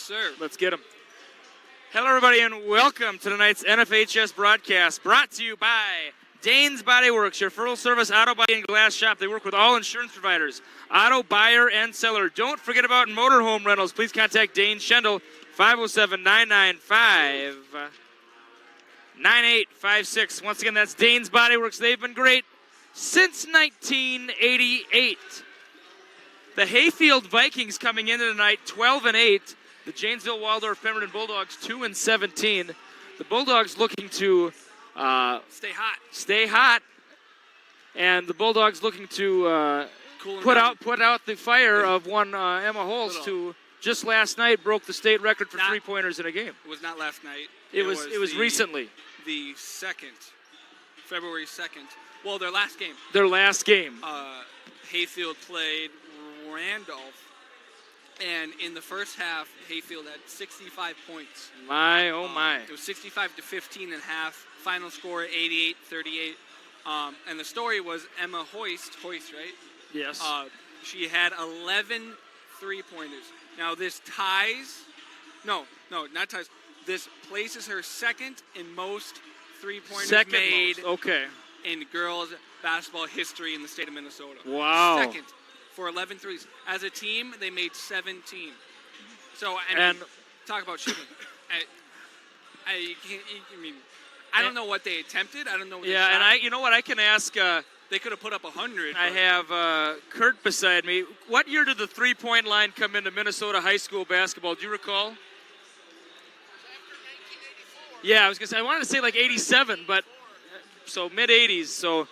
sir. Let's get them. Hello, everybody, and welcome to tonight's NFHS broadcast, brought to you by Dane's Body Works, your full-service auto body and glass shop. They work with all insurance providers, auto buyer and seller. Don't forget about motorhome rentals. Please contact Dane Schendel, 507-995-9856. Once again, that's Dane's Body Works. They've been great since 1988. The Hayfield Vikings coming into tonight, 12-8. The Janesville Waldorf Pemberton Bulldogs, 2-17. The Bulldogs looking to stay hot, and the Bulldogs looking to put out the fire of one Emma Holst, who just last night broke the state record for three-pointers in a game. It was not last night. It was recently. The February 2nd. Well, their last game. Hayfield played Randolph, and in the first half, Hayfield had 65 points. My, oh my. It was 65-15 in half. Final score, 88-38. And the story was Emma Hoist, right? Yes. She had 11 three-pointers. Now this ties, no, not ties. This places her second in most three-pointers made in girls basketball history in the state of Minnesota. Wow. Second for 11 threes. As a team, they made 17. So, I mean, talk about shooting. I don't know what they attempted. I don't know what they shot. And you know what, I can ask. They could have put up 100. I have Kurt beside me. What year did the three-point line come into Minnesota high school basketball? Do you recall? Yeah, I was going to say, I wanted to say like 87, but so mid-80s. So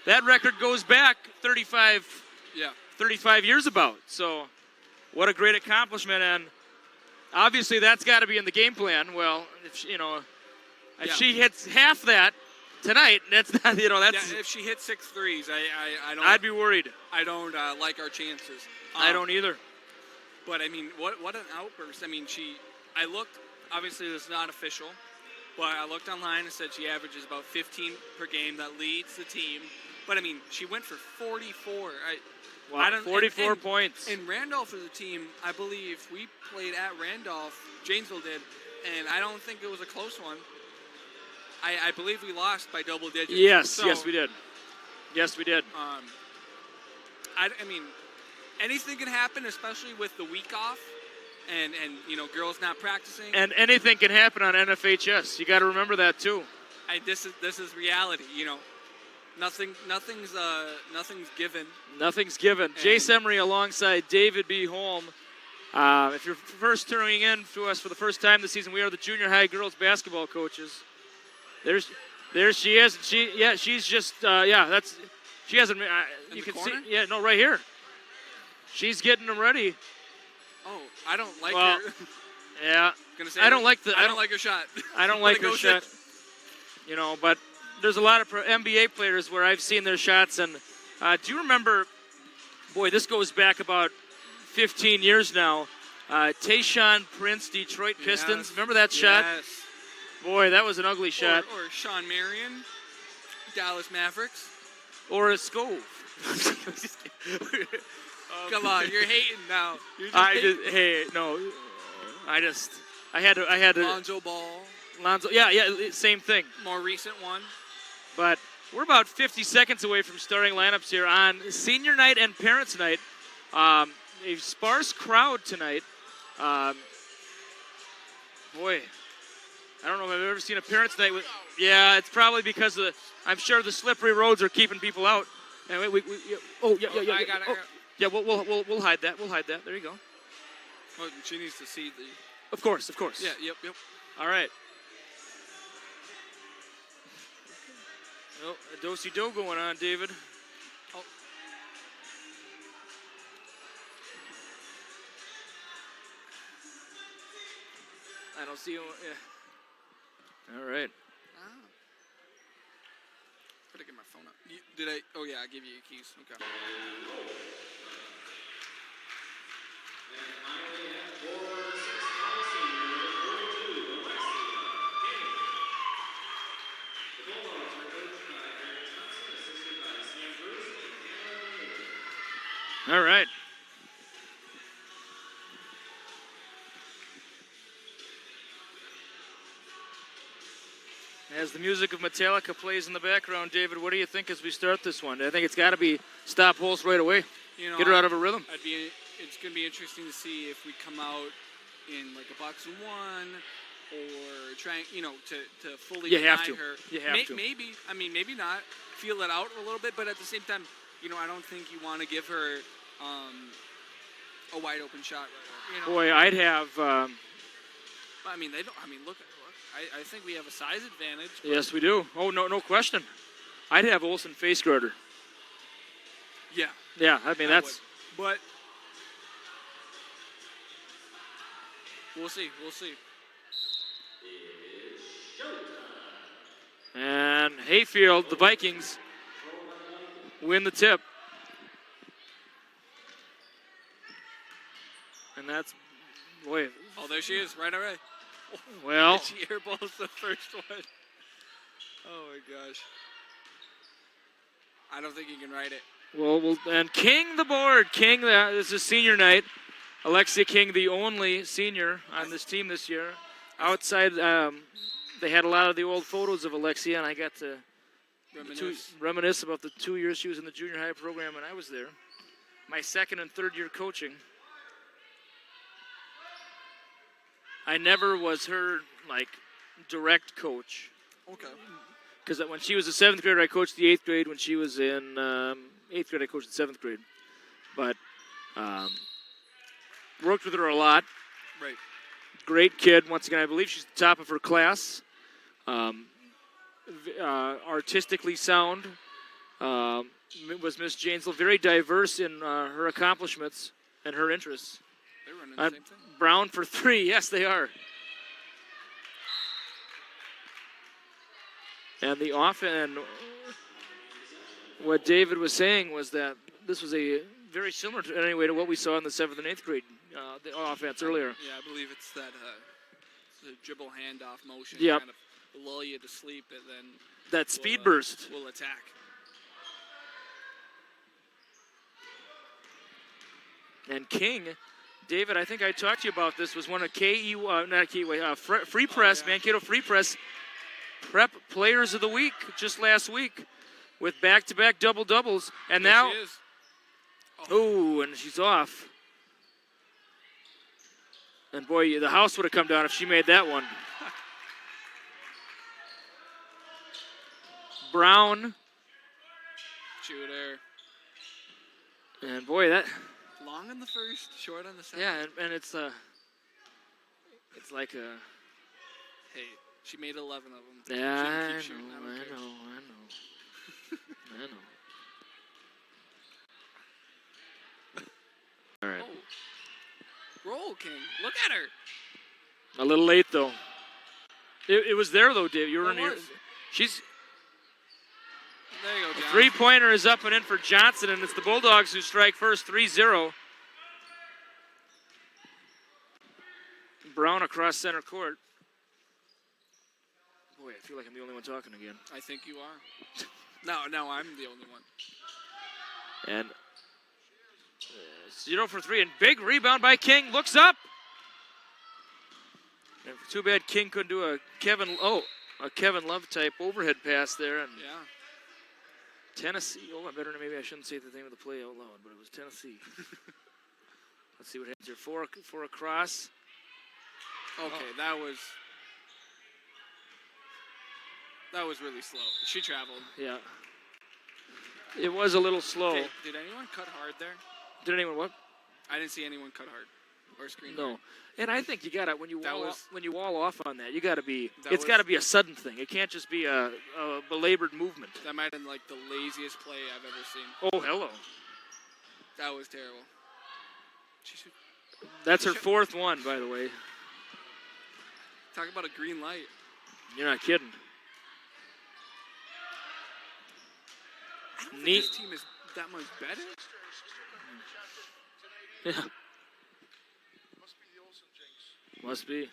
that record goes back 35 years about. So what a great accomplishment. And obviously that's got to be in the game plan. Well, if she hits half that tonight, that's not, that's... Yeah, if she hits 6 threes, I'd be worried. I don't like our chances. I don't either. But, I mean, what an outburst. I mean, I looked, obviously this is not official, but I looked online and said she averages about 15 per game. That leads the team. But, I mean, she went for 44. 44 points. And Randolph is a team, I believe, we played at Randolph, Janesville did, and I don't think it was a close one. I believe we lost by double digits. Yes, we did. I mean, anything can happen, especially with the week off and girls not practicing. And anything can happen on NFHS. You got to remember that too. This is reality. Nothing's given. Nothing's given. Jace Emery alongside David B. Holm. If you're first tuning in to us for the first time this season, we are the junior high girls basketball coaches. There she is. She's just she hasn't. You can see. Yeah, no, right here. She's getting them ready. Oh, I don't like her. Yeah. I don't like her shot. I don't like her shot. But there's a lot of NBA players where I've seen their shots, and do you remember? Boy, this goes back about 15 years now. Tayshaun Prince, Detroit Pistons. Remember that shot? Yes. Boy, that was an ugly shot. Or Sean Marion, Dallas Mavericks. Or a Scove. Come on, you're hating now. I had to. Lonzo Ball. Yeah, same thing. More recent one. But we're about 50 seconds away from starting lineups here on senior night and parents night. A sparse crowd tonight. Boy. I don't know if I've ever seen a parents' night with. Yeah, it's probably because I'm sure the slippery roads are keeping people out. And we'll hide that. We'll hide that. There you go. Well, she needs to see the. Of course. Yeah. Yep. All right. Well, a do-si-do going on, David. Oh. I don't see you. Yeah. All right. Better get my phone up. Did I? Oh yeah, I gave you your keys. Okay. All right. As the music of Metallica plays in the background, David, what do you think as we start this one? I think it's got to be stop Holst right away. You know, get her out of her rhythm. It's going to be interesting to see if we come out in like a box of one or trying, to fully deny her. You have to. Maybe, maybe not. Feel it out a little bit, but at the same time, I don't think you want to give her a wide open shot right away. Boy, I'd have. They don't. Look. I think we have a size advantage. Yes, we do. Oh, no question. I'd have Olsen face guard her. Yeah. Yeah, that's. But we'll see. And Hayfield, the Vikings, win the tip. And that's, boy. Oh, there she is, right away. Well. She airballs the first one. Oh, my gosh. I don't think you can write it. Well, and King the board. King, this is senior night. Alexia King, the only senior on this team this year. Outside, they had a lot of the old photos of Alexia, and I got to reminisce about the 2 years she was in the junior high program when I was there. My second and third year coaching. I never was her, direct coach. Okay. Because when she was a 7th grader, I coached the 8th grade. When she was in 8th grade, I coached the 7th grade. But worked with her a lot. Right. Great kid. Once again, I believe she's the top of her class. Artistically sound. Was Miss Janesville. Very diverse in her accomplishments and her interests. They're running the same thing. Brown for 3. Yes, they are. And the offense, what David was saying was that this was a very similar to, anyway, to what we saw in the 7th and 8th grade the offense earlier. Yeah, I believe it's that the dribble handoff motion. Yep. Kind of lull you to sleep and then that speed burst. We'll attack. And King, David, I think I talked to you about this, was one of Free Press, Mankato Free Press Prep Players of the Week just last week with back-to-back double-doubles. And there now, she is. and she's off. And boy, the house would have come down if she made that one. Brown. Shooter. And boy, that. Long on the first, short on the second. Yeah, and it's like a. Hey, she made 11 of them. Yeah, I know. All right. Oh. Roll, King. Look at her. A little late, though. It was there, though, Dave. You were she's. There you go, Johnson. Three-pointer is up and in for Johnson, and it's the Bulldogs who strike first, 3-0. Brown across center court. Boy, I feel like I'm the only one talking again. I think you are. No, I'm the only one. And 0 for 3, and big rebound by King. Looks up. And too bad King couldn't do a Kevin Love type overhead pass there. And yeah. Tennessee. Maybe I shouldn't say the name of the play out loud, but it was Tennessee. Let's see what happens here. Four across. Okay, that was really slow. She traveled. Yeah. It was a little slow. Did anyone cut hard there? Did anyone what? I didn't see anyone cut hard or screen No. hard. And I think you gotta when you wall off on that, gotta be a sudden thing. It can't just be a belabored movement. That might have been like the laziest play I've ever seen. Oh, hello. That was terrible. That's her fourth one, by the way. Talk about a green light. You're not kidding. I don't think this team is that much better. Yeah. Must be.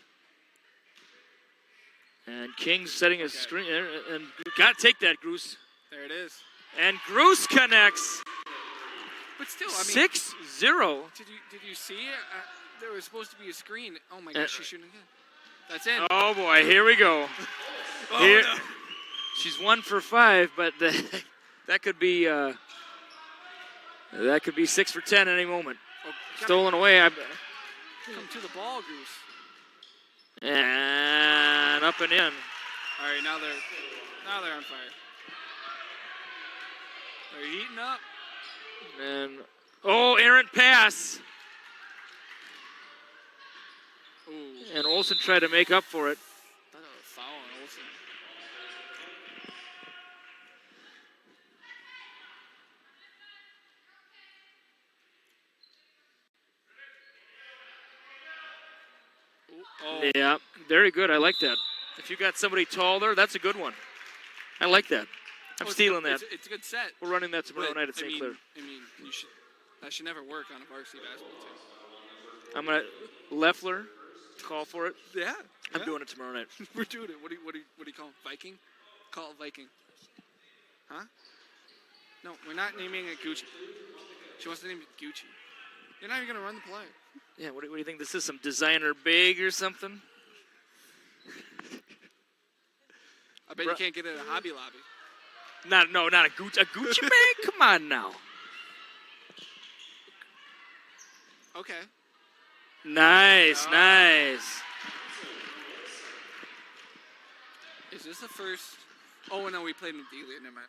And King's setting a screen, and got to take that, Groos. There it is. And Groos connects. But still, 6-0. Did you see it? There was supposed to be a screen. Oh my gosh, she's shooting again. That's in. Oh boy, here we go. Oh, Here, no. she's 1 for 5, but that could be 6 for 10 at any moment. Oh, Stolen away. come to the ball, Goose. And up and in. All right, now they're on fire. They're heating up. And errant pass. Ooh. And Olsen tried to make up for it. I thought that was a foul on Olsen. Oh. Yeah, very good. I like that. If you got somebody tall there, that's a good one. I like that. I'm stealing that. It's a good set. We're running that tomorrow night at St. Clair. That should never work on a varsity basketball team. I'm gonna Leffler call for it. Yeah. I'm doing it tomorrow night. We're doing it. What do you call it? Viking? Call it Viking. Huh? No, we're not naming it Gucci. She wants to name it Gucci. You're not even gonna run the play. Yeah. What do you think? This is some designer big or something? I bet you can't get it at a Hobby Lobby. Not a Gucci. A Gucci bag? Come on now. Okay. Nice. Is this the first? Oh no, we played in Delia. Never mind.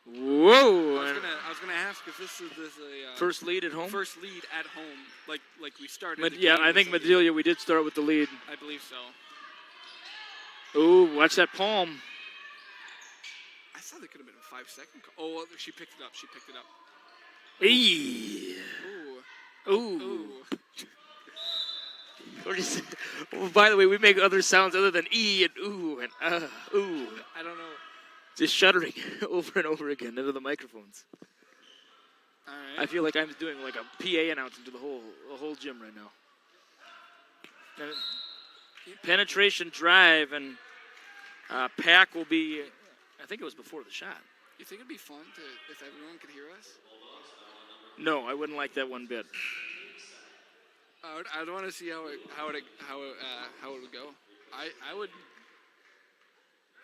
Whoa. I was gonna ask if this is a First lead at home. First lead at home, like we started. I think Madelia. We did start with the lead. I believe so. Ooh, watch that palm. I thought it could have been a 5-second call. Oh, well, she picked it up. Eee. Ooh. Well, by the way, we make other sounds other than E and ooh and ooh. I don't know. Just shuddering over and over again into the microphones. All right. I feel like I'm doing like a PA announcement to the whole gym right now. And penetration drive and Pack will be. I think it was before the shot. You think it'd be fun if everyone could hear us? No, I wouldn't like that one bit. I'd want to see how it would go.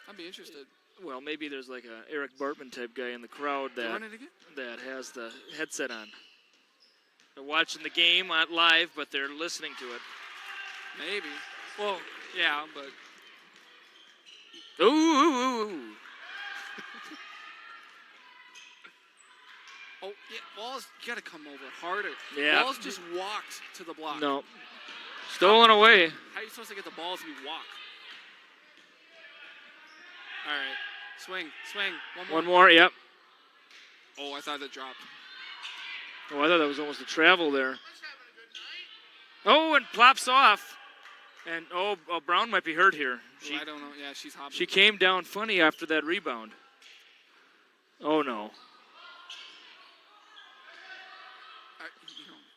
I'd be interested. Well, maybe there's like a Eric Bartman type guy in the crowd that has the headset on. They're watching the game not live, but they're listening to it. Maybe. Well, yeah, but. Ooh. Oh, yeah, Walls, you got to come over harder. Yeah. Walls just walked to the block. No. Stolen away. How are you supposed to get the ball if you walk? All right. Swing. One more, yep. Oh, I thought that dropped. Oh, I thought that was almost a travel there. Oh, and plops off. And, Brown might be hurt here. I don't know. Yeah, she's hobbling. She came down funny after that rebound. Oh, no.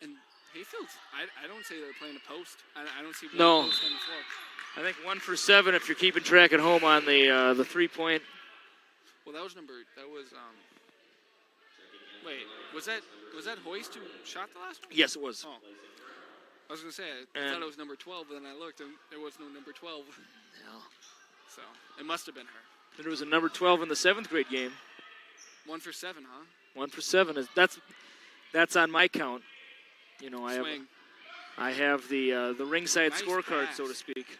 And Hayfield's, I don't say they're playing a post. I don't see one No. post on the floor. I think 1 for 7 if you're keeping track at home on the 3-point. Well, that was wait, was that Hoist who shot the last one? Yes, it was. Oh. I was going to say, I thought it was number 12, but then I looked and there was no number 12. No. So, it must have been her. There was a number 12 in the 7th grade game. 1 for 7, huh? 1 for 7 that's on my count. You know, Swing. I have the ringside Nice scorecard, pass. so to speak.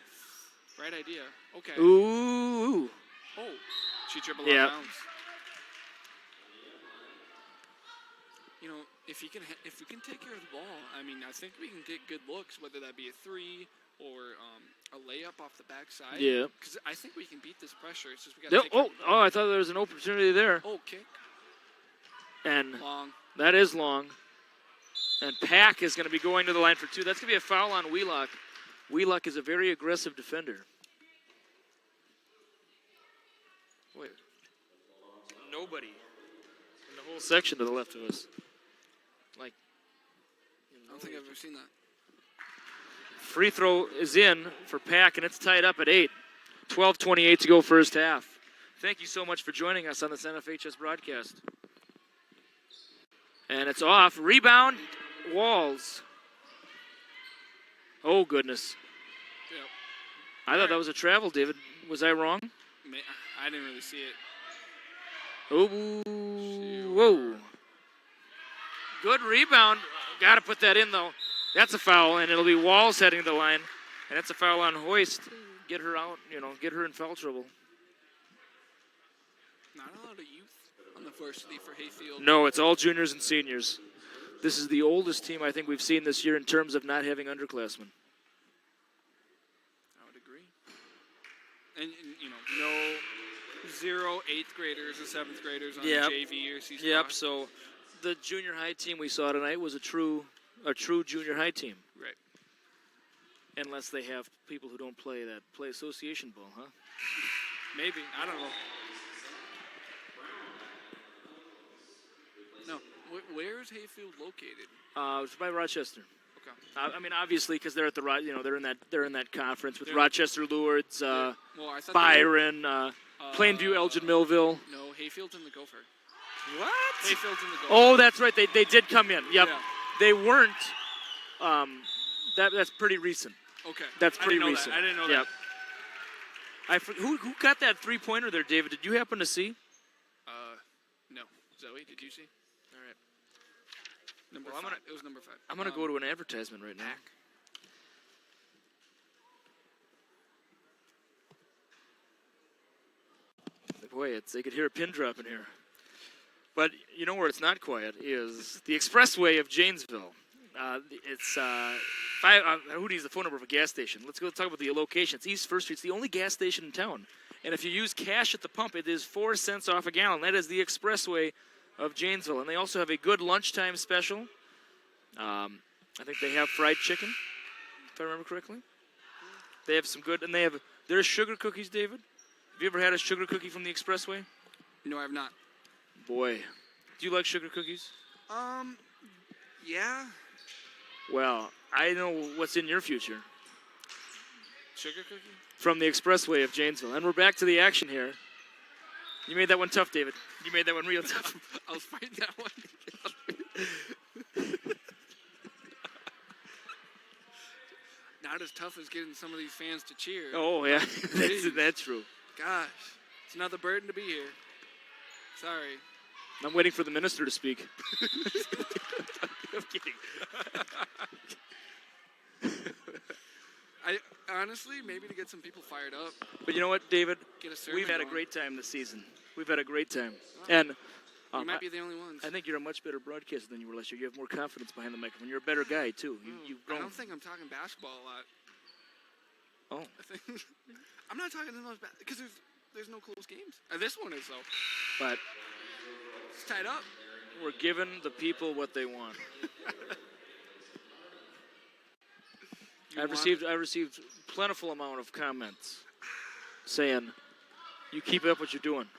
Right idea. Okay. Ooh. Oh, she dribbled Yeah. out of bounds. You know, if we can take care of the ball, I mean, I think we can get good looks, whether that be a 3 or a layup off the backside. Yeah. Because I think we can beat this pressure. It's just we got to take care of the I thought there was an opportunity there. Oh, kick. And Long. that is long. And Pack is going to be going to the line for 2. That's going to be a foul on Wheelock. Wheelock is a very aggressive defender. Wait. Nobody in the whole section to the left of us. Like, I don't think I've ever seen that. free throw is in for Pack, and it's tied up at 8. 12:28 to go first half. Thank you so much for joining us on this NFHS broadcast. And it's off. Rebound, Walls. Oh, goodness. Yep. I thought that was a travel, David. Was I wrong? I didn't really see it. Oh, whoa. Good rebound. Got to put that in, though. That's a foul, and it'll be Walls heading the line. And that's a foul on Hoist. Get her out, get her in foul trouble. Not a lot of youth on the varsity for Hayfield. No, it's all juniors and seniors. This is the oldest team I think we've seen this year in terms of not having underclassmen. I would agree. And no 0 8th graders or 7th graders on the JV or C squad. Yep, so the junior high team we saw tonight was a true junior high team. Right. Unless they have people who don't play association ball, huh? Maybe. I don't know. No. Where's Hayfield located? It's by Rochester. Okay. I mean, obviously, because they're at the they're in that conference with Rochester, Lourdes, Well, I thought Byron, Plainview, Elgin, Millville. No, Hayfield's in the Gopher. What? Hayfield's in the Gopher. Oh, that's right. They did come in. Yep. Yeah. They weren't. That's pretty recent. Okay. That's pretty recent. I didn't know yep. that. Who got that 3-pointer there, David? Did you happen to see? No. Zoe, did you see? All right. Number Well, 5. It was number 5. I'm gonna go to an advertisement right now. Boy, they could hear a pin drop in here. But you know where it's not quiet is the expressway of Janesville. It's Hootie's the phone number of a gas station. Let's go talk about the location. It's East First Street. It's the only gas station in town. And if you use cash at the pump, it is 4 cents off a gallon. That is the expressway of Janesville. And they also have a good lunchtime special. I think they have fried chicken, if I remember correctly. They have some good, and there's sugar cookies, David. Have you ever had a sugar cookie from the expressway? No, I have not. Boy, do you like sugar cookies? Yeah. Well, I know what's in your future. Sugar cookie? From the expressway of Janesville. And we're back to the action here. You made that one tough, David. You made that one real tough. I was fighting that one. Not as tough as getting some of these fans to cheer. Oh, yeah. That's true. Gosh. It's another burden to be here. Sorry. I'm waiting for the minister to speak. I'm kidding. Honestly, maybe to get some people fired up. But you know what, David? We've had a going. great time this season. We've had a great time. And you might be the only ones. I think you're a much better broadcaster than you were last year. You have more confidence behind the microphone. You're a better guy, too. You've grown. I don't think I'm talking basketball a lot. Oh. I'm not talking the most because there's no close games. This one is, though. But it's tied up. We're giving the people what they want. I've received plentiful amount of comments saying, "You keep up what you're doing."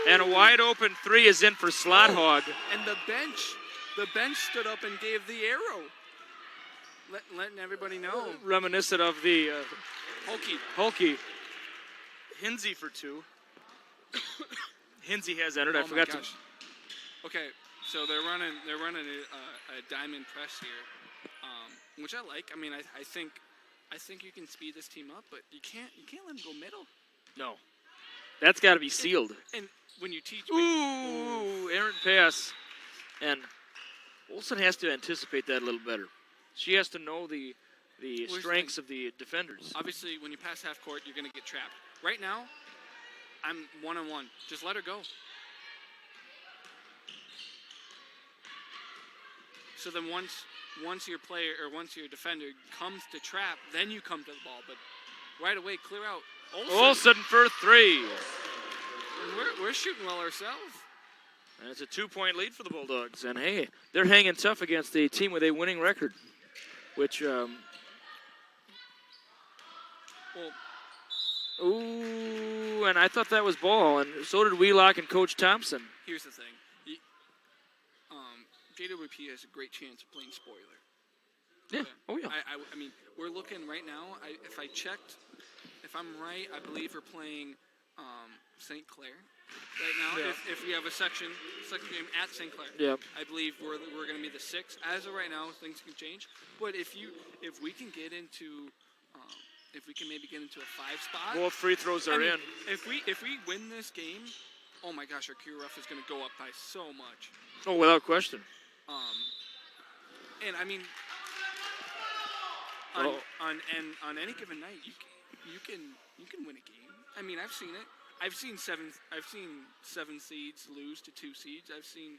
And a wide open 3 is in for Slot Hog. And the bench stood up and gave the arrow, letting everybody know. Reminiscent of the Hulky. Hinsey for 2. Hinsey has entered. I forgot to. Okay, so they're running a diamond press here, which I like. I mean, I think you can speed this team up, but you can't let them go middle. No, that's got to be sealed. And when you teach, errant pass, and Olsen has to anticipate that a little better. She has to know the strengths of the defenders. Obviously, when you pass half court, you're going to get trapped. Right now, I'm 1-on-1. Just let her go. So then once your player or once your defender comes to trap, then you come to the ball. But right away, clear out. Olsen for 3. And we're shooting well ourselves. And it's a 2-point lead for the Bulldogs. And hey, they're hanging tough against a team with a winning record, which ooh, and I thought that was ball, and so did Wheelock and Coach Thompson. Here's the thing. JWP has a great chance of playing spoiler. Yeah. Oh, yeah. I mean, we're looking right now. If I checked, if I'm right, I believe we're playing St. Clair right now. Yeah. If we have a second game at St. Clair. Yep. I believe we're going to be the 6th. As of right now, things can change. But if we can get into if we can maybe get into a 5 spot. Both free throws are in. If we win this game, oh my gosh, our QRF is going to go up by so much. Oh, without question. And I mean, on any given night, you can win a game. I mean, I've seen it. I've seen seven seeds lose to 2 seeds.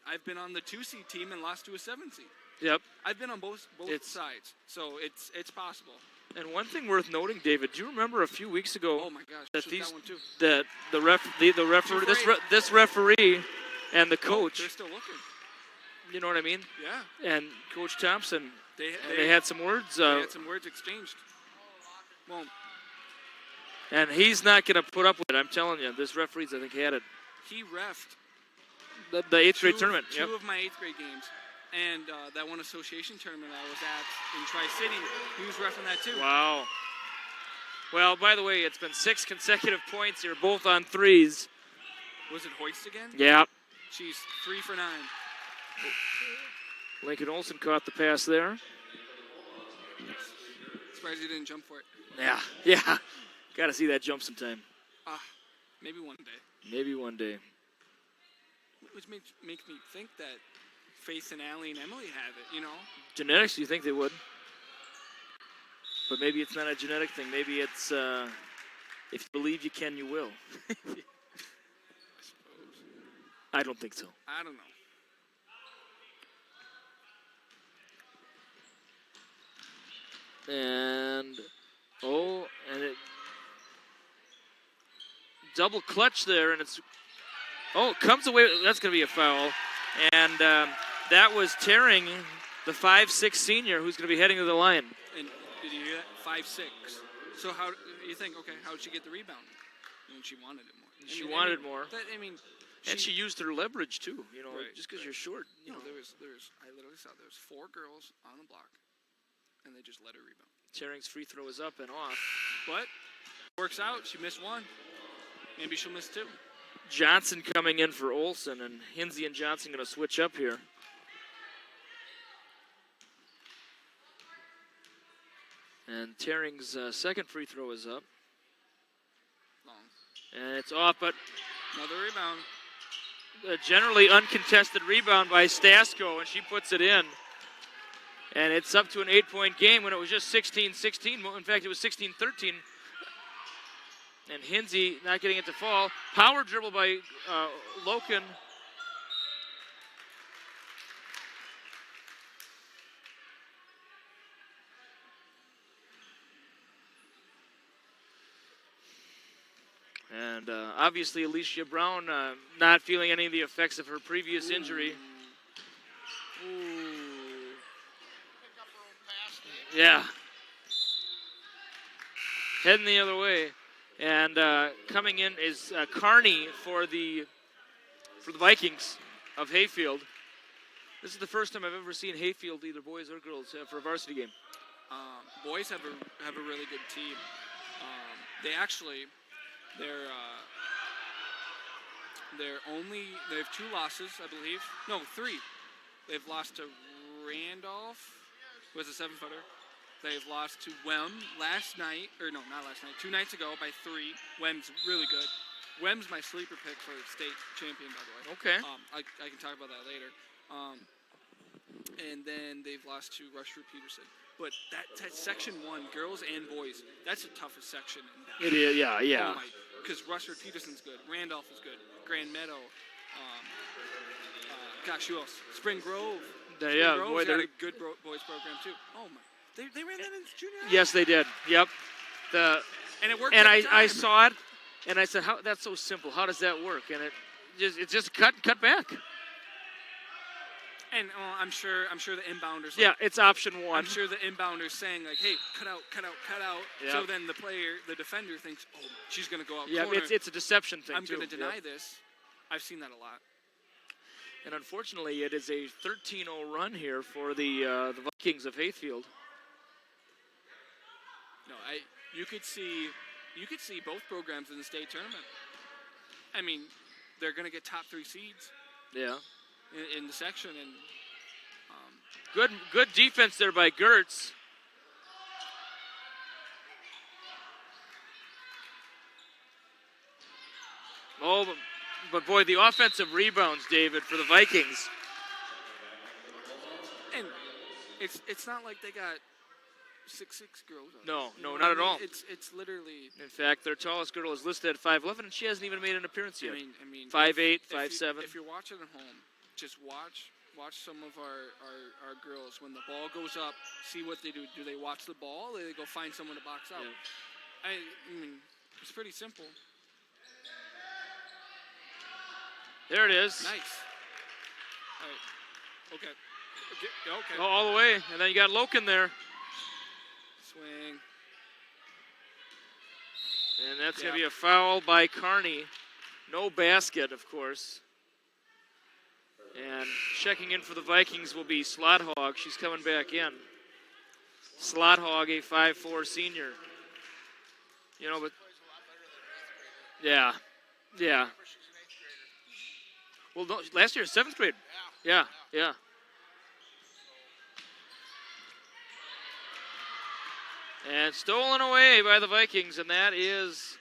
I've been on the 2 seed team and lost to a 7 seed. Yep. I've been on both sides, so it's possible. And one thing worth noting, David, do you remember a few weeks ago? Oh my gosh, that one too. That the referee, this referee, and the coach. They're still looking. You know what I mean? Yeah. And Coach Thompson, they had some words. They had some words exchanged. Well. And he's not going to put up with it. I'm telling you, this referee's, I think, had it. He refed the 8th grade tournament. Two of my 8th grade games. And that one association tournament I was at in Tri-City, he was reffing that too. Wow. Well, by the way, it's been 6 consecutive points here, both on threes. Was it Hoist again? Yeah. She's 3 for 9. Lincoln Olsen caught the pass there. Surprised he didn't jump for it. Yeah. Got to see that jump sometime. Maybe one day. Maybe one day. Which makes me think that Faith and Allie and Emily have it, you know? Genetics, you think they would. But maybe it's not a genetic thing. Maybe it's, if you believe you can, you will. I suppose. I don't think so. I don't know. And it double clutch there, and it comes away. That's going to be a foul, and that was tearing the 5'6" senior who's going to be heading to the line. And did you hear that? 5'6". So how you think? Okay, how did she get the rebound? And she wanted it more. She wanted it more. And she used her leverage too. You know, right, just because you're short. You know, there was. I literally saw there was 4 girls on the block, and they just let her rebound. Tearing's free throw is up and off. But works out. She missed 1. Maybe she'll miss 2. Johnson coming in for Olsen, and Hinsey and Johnson going to switch up here. And Tearing's second free throw is up. Long. And it's off, but another rebound. A generally uncontested rebound by Stasko, and she puts it in. And it's up to an 8-point game when it was just 16-16. In fact, it was 16-13. And Hinsey not getting it to fall. Power dribble by Loken. And obviously Alicia Brown not feeling any of the effects of her previous injury. Yeah. Heading the other way. And coming in is Carney for the Vikings of Hayfield. This is the first time I've ever seen Hayfield, either boys or girls, for a varsity game. Boys have a really good team. They have 2 losses, I believe. No, 3. They've lost to Randolph, who has a 7-footer. They've lost to Wem last night, or no, not last night, 2 nights ago by 3. Wem's really good. Wem's my sleeper pick for state champion, by the way. Okay. I can talk about that later. And then they've lost to Rushford Peterson. But that section 1, girls and boys, that's the toughest section in that. It is, yeah. Oh my, because Rushford Peterson's good, Randolph is good, Grand Meadow, who else? Spring Grove. Grove's got a good boys program too. Oh my, they ran that in junior high? Yes, they did. Yep. And it worked. And I saw it, and I said, "How? That's so simple. How does that work?" And it's just cut back. And I'm sure the inbounders. Yeah, it's option 1. I'm sure the inbounders saying like, "Hey, cut out." Yep. So then the defender thinks, "Oh, she's going to go out." Yeah, corner. it's a deception thing. I'm going to deny this. I've seen that a lot. And unfortunately, it is a 13-0 run here for the Vikings of Hayfield. No, you could see both programs in the state tournament. I mean, they're going to get top 3 seeds. Yeah. In the section, and good defense there by Gertz. Oh, but boy, the offensive rebounds, David, for the Vikings. And it's not like they got 6'6" girls. No, You know what not I at mean? all. It's literally. In fact, their tallest girl is listed at 5'11", and she hasn't even made an appearance yet. I mean, 5'8", 5'7". If you're watching at home, just watch some of our girls. When the ball goes up, see what they do. Do they watch the ball, or do they go find someone to box out? Yeah. I mean, it's pretty simple. There it is. Nice. All right. Okay. Okay. Oh, all the way, and then you got Loken there. Swing. And that's going to be a foul by Kearney. No basket, of course. And checking in for the Vikings will be Slothog. She's coming back in. Slothog, a 5'4" senior. You know, but yeah. Well, no, last year, 7th grade. Yeah. And stolen away by the Vikings, and that is.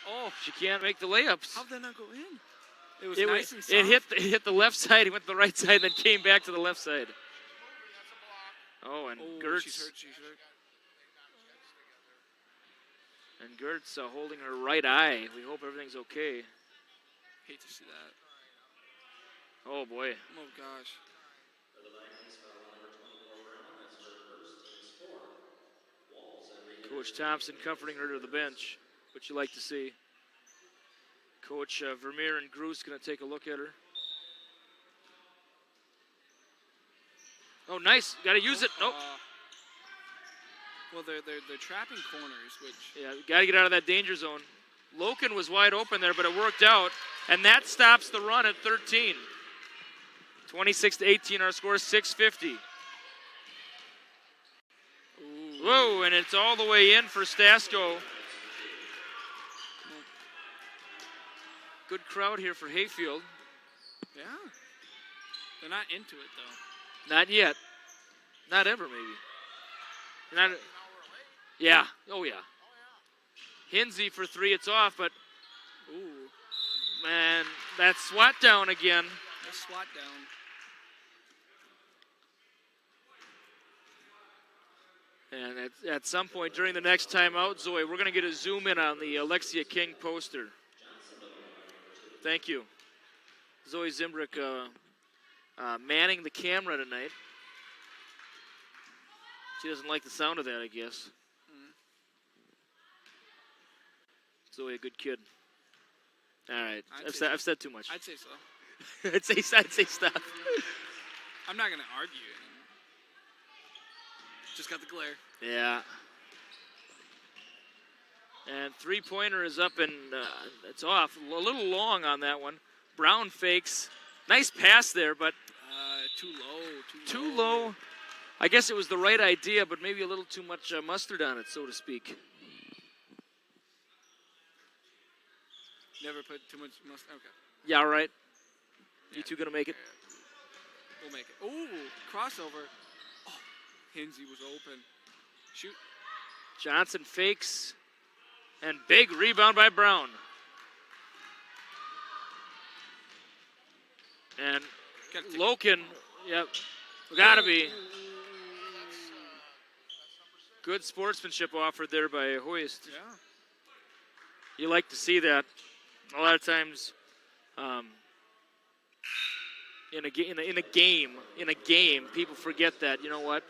Oh, she can't make the layups. How'd that not go in? It was nice and soft. It hit the left side. He went to the right side, then came back to the left side. Oh, and Gertz. She's hurt. And Gertz holding her right eye. We hope everything's okay. Hate to see that. Oh, boy. Oh, gosh. Coach Thompson comforting her to the bench, which you like to see. Coach Vermeer and Groos going to take a look at her. Oh, nice. Got to use it. Nope. Well, they're trapping corners, which. Yeah, got to get out of that danger zone. Loken was wide open there, but it worked out. And that stops the run at 13. 26-18, our score, 6:50. Whoa, and it's all the way in for Stasko. Good crowd here for Hayfield. Yeah. They're not into it, though. Not yet. Not ever, maybe. Yeah. Oh, yeah. Hinsey for 3, it's off, but. Ooh. Man, that SWAT down again. That's SWAT down. And at some point during the next timeout, Zoe, we're going to get a zoom in on the Alexia King poster. Thank you. Zoe Zimbrick manning the camera tonight. She doesn't like the sound of that, I guess. Zoe, a good kid. All right, I've said too much. I'd say so. I'd say stop. I'm not going to argue. Just got the glare. Yeah. And three-pointer is up and it's off. A little long on that one. Brown fakes. Nice pass there, but too low. Too low. I guess it was the right idea, but maybe a little too much mustard on it, so to speak. Never put too much mustard. Okay. Yeah, right. Yeah. You two gonna make it? We'll make it. Ooh, crossover. Oh, Hinsey was open. Shoot. Johnson fakes. And big rebound by Brown. And Loken, yep, gotta be. Good sportsmanship offered there by Hoist. Yeah. You like to see that. A lot of times, in a game, people forget that. You know what?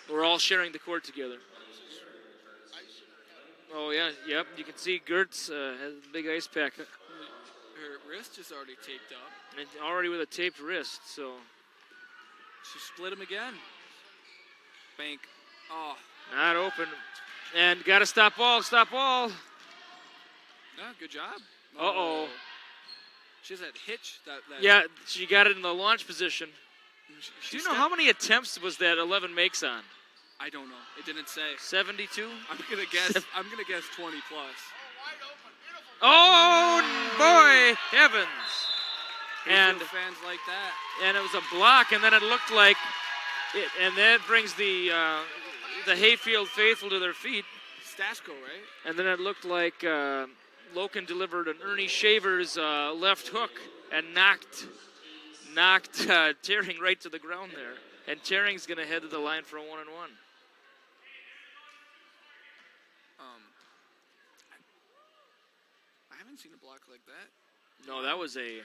We're all sharing the court together. Oh yeah, yep. You can see Gertz has a big ice pack. Her wrist is already taped up. And already with a taped wrist, so. She split him again. Bank. Oh. Not open. And got to stop ball. Yeah, good job. Uh-oh. She has that hitch. That Yeah, she got it in the launch position. She Do you know how many attempts was that 11 makes on? I don't know. It didn't say. 72? I'm gonna guess 20 plus. Oh boy, heavens! And fans like that. And it was a block, and then it looked like it, and that brings the Hayfield faithful to their feet. Stasko, right? And then it looked like Loken delivered an Ernie Shavers left hook and knocked Tearing right to the ground there. And Tearing's going to head to the line for a 1-1. I haven't seen a block like that. No, that was a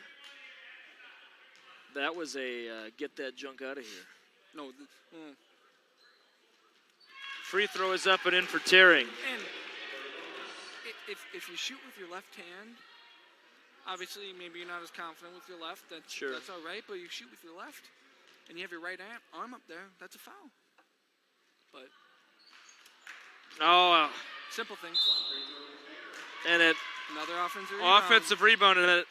get that junk out of here. No. Free throw is up and in for Tearing. And if you shoot with your left hand, obviously maybe you're not as confident with your left. That's all right. But you shoot with your left, and you have your right arm up there. That's a foul. But simple things. And another offensive rebound, and it,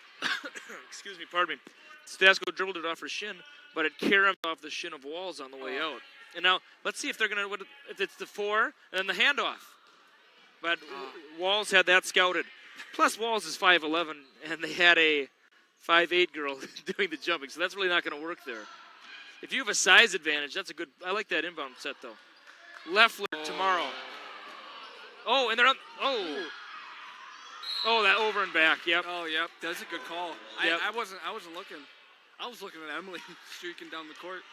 excuse me, pardon me. Stasco dribbled it off her shin, but it carried off the shin of Walls on the way out. And now let's see if they're gonna. If it's the 4 and then the handoff. But Walls had that scouted. Plus Walls is 5'11", and they had a 5'8" girl doing the jumping, so that's really not going to work there. If you have a size advantage, that's a good. I like that inbound set though. Leffler tomorrow. Oh, and they're up. Oh, that over and back. Yep. Oh, yep. That's a good call. Yep. I wasn't looking. I was looking at Emily streaking down the court.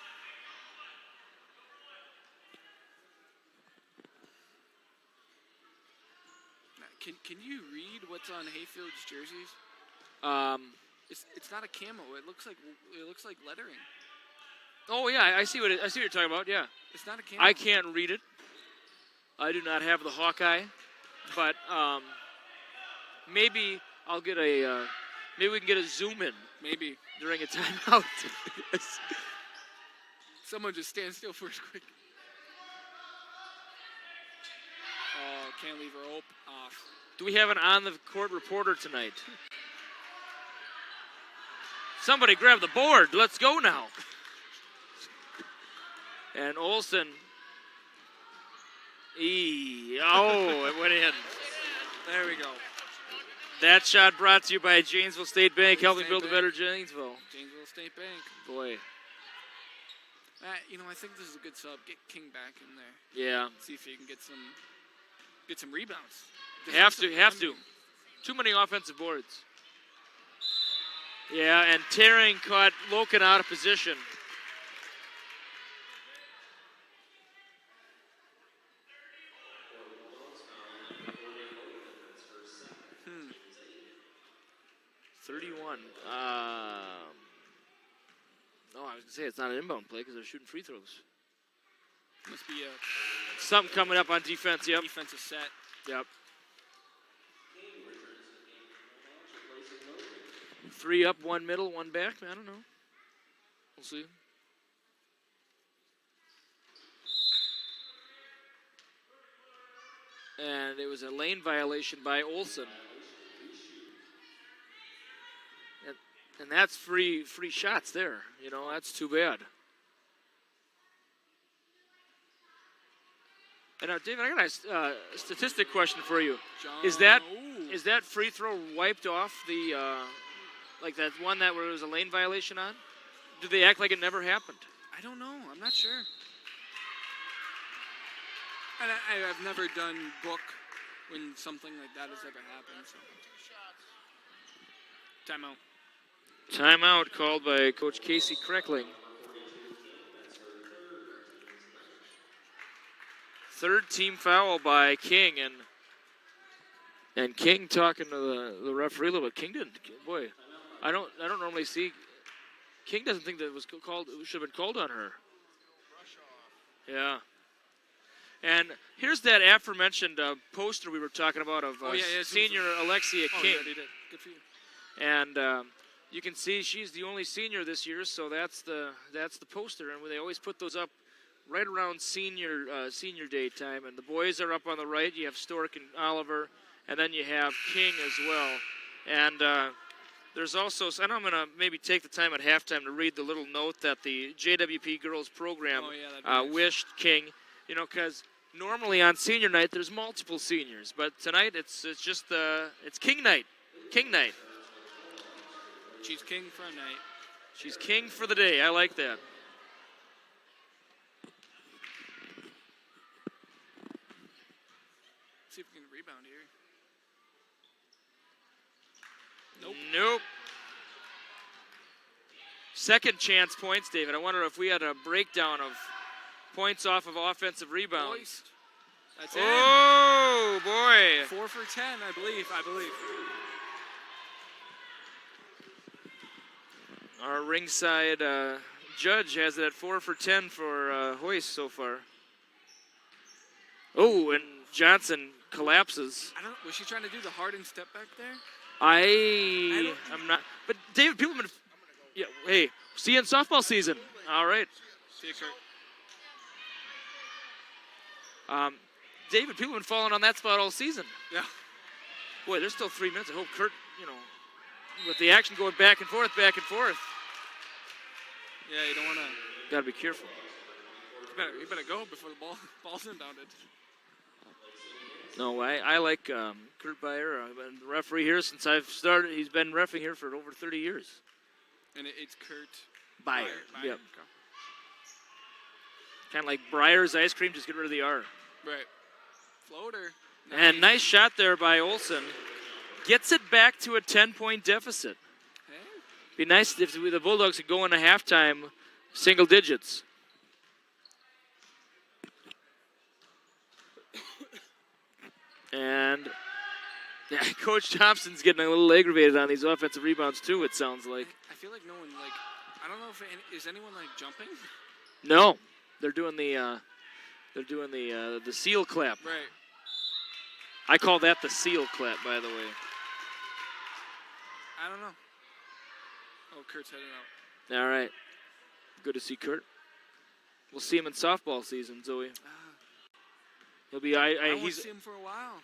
Can you read what's on Hayfield's jerseys? It's not a camo. It looks like lettering. Oh yeah, I see what you're talking about. Yeah. It's not a camo. I can't read it. I do not have the Hawkeye, but maybe I'll get a maybe we can get a zoom in maybe during a timeout. Someone just stand still for a quick. Oh, can't leave her off. Do we have an on-the-court reporter tonight? Somebody grab the board. Let's go now. And Olsen. It went in. There we go. That shot brought to you by Janesville State Bank, helping build a better Janesville. Janesville State Bank. Boy. I think this is a good sub. Get King back in there. Yeah. See if he can get some rebounds. Have to. Too many offensive boards. Yeah, and Tearing caught Loken out of position. Hmm. 31. No, I was going to say it's not an inbound play because they're shooting free throws. Must be something coming up on defense, yep. Defensive set. Yep. 3 up, 1 middle, 1 back. I don't know. We'll see. And it was a lane violation by Olsen. And that's free shots there. That's too bad. And now, David, I got a statistic question for you. Is that free throw wiped off the like that one where it was a lane violation on? Do they act like it never happened? I don't know. I'm not sure. And I've never done book when something like that has ever happened. So. Timeout. Timeout called by Coach Casey Kreckling. Third team foul by King, and King talking to the referee a little bit. King didn't. Boy, I don't normally see. King doesn't think that it was called. It should have been called on her. Yeah. And here's that aforementioned poster we were talking about of senior Alexia King. Yeah, good for you. And you can see she's the only senior this year, so that's the poster, and they always put those up right around senior day time. And the boys are up on the right. You have Stork and Oliver, and then you have King as well. And there's also, and I'm going to maybe take the time at halftime to read the little note that the JWP Girls program wished King, because normally on senior night there's multiple seniors, but tonight it's just it's King night. King night. She's king for a night. She's king for the day. I like that. See if we can rebound here. Nope. Second chance points, David. I wonder if we had a breakdown of points off of offensive rebounds. Hoist. That's Oh, boy. 4 for 10, I believe. Our ringside judge has it at 4 for 10 for Hoist so far. Oh, and Johnson collapses. Was she trying to do the hardened step back there? I'm not. But David, people have been. Yeah, hey, see you in softball season. All right. See you, Kurt. David, people have been falling on that spot all season. Yeah. Boy, there's still 3 minutes. I hope Kurt, with the action going back and forth. Yeah, you don't want to. Got to be careful. You better go before the ball's inbounded. No, I like Kurt Beyer. I've been the referee here since I've started. He's been refereeing here for over 30 years. And it's Kurt Beyer. Yep. Okay. Kind of like Breyer's ice cream, just get rid of the R. Right. Floater. And nice shot there by Olsen. Gets it back to a 10-point deficit. Hey. Be nice if the Bulldogs could go into halftime single digits. And yeah, Coach Thompson's getting a little aggravated on these offensive rebounds too, it sounds like. I feel like no one, I don't know if is anyone jumping? No. They're doing the seal clap. Right. I call that the seal clap, by the way. I don't know. Oh, Kurt's heading out. All right. Good to see Kurt. We'll see him in softball season, Zoe. He'll be. I won't see him for a while.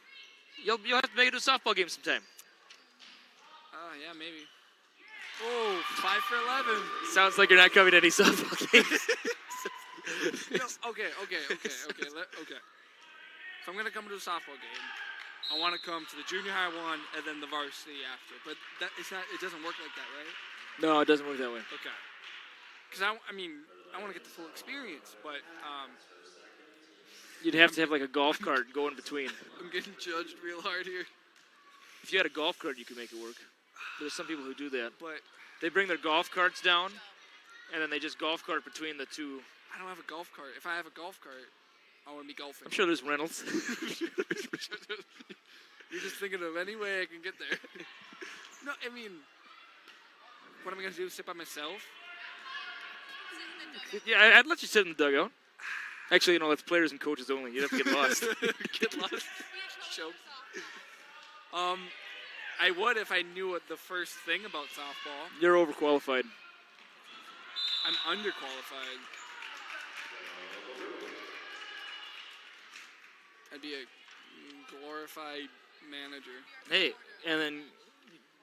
You'll have to make it to a softball game sometime. Yeah, maybe. Oh, 5 for 11. Sounds like you're not coming to any softball games. No, okay. So I'm gonna come to a softball game. I want to come to the junior high one and then the varsity after. But it doesn't work like that, right? No, it doesn't work that way. Okay. Because I want to get the full experience, but you'd have to have a golf cart go in between. I'm getting judged real hard here. If you had a golf cart, you could make it work. There's some people who do that. But they bring their golf carts down, and then they just golf cart between the two. I don't have a golf cart. If I have a golf cart, I want to be golfing. I'm sure there's rentals. You're just thinking of any way I can get there. No, what am I going to do, sit by myself? Yeah, I'd let you sit in the dugout. Actually, that's players and coaches only. You'd have to get lost. Get lost? Choke. I would if I knew what the first thing about softball. You're overqualified. I'm underqualified. I'd be a glorified manager. Hey, and then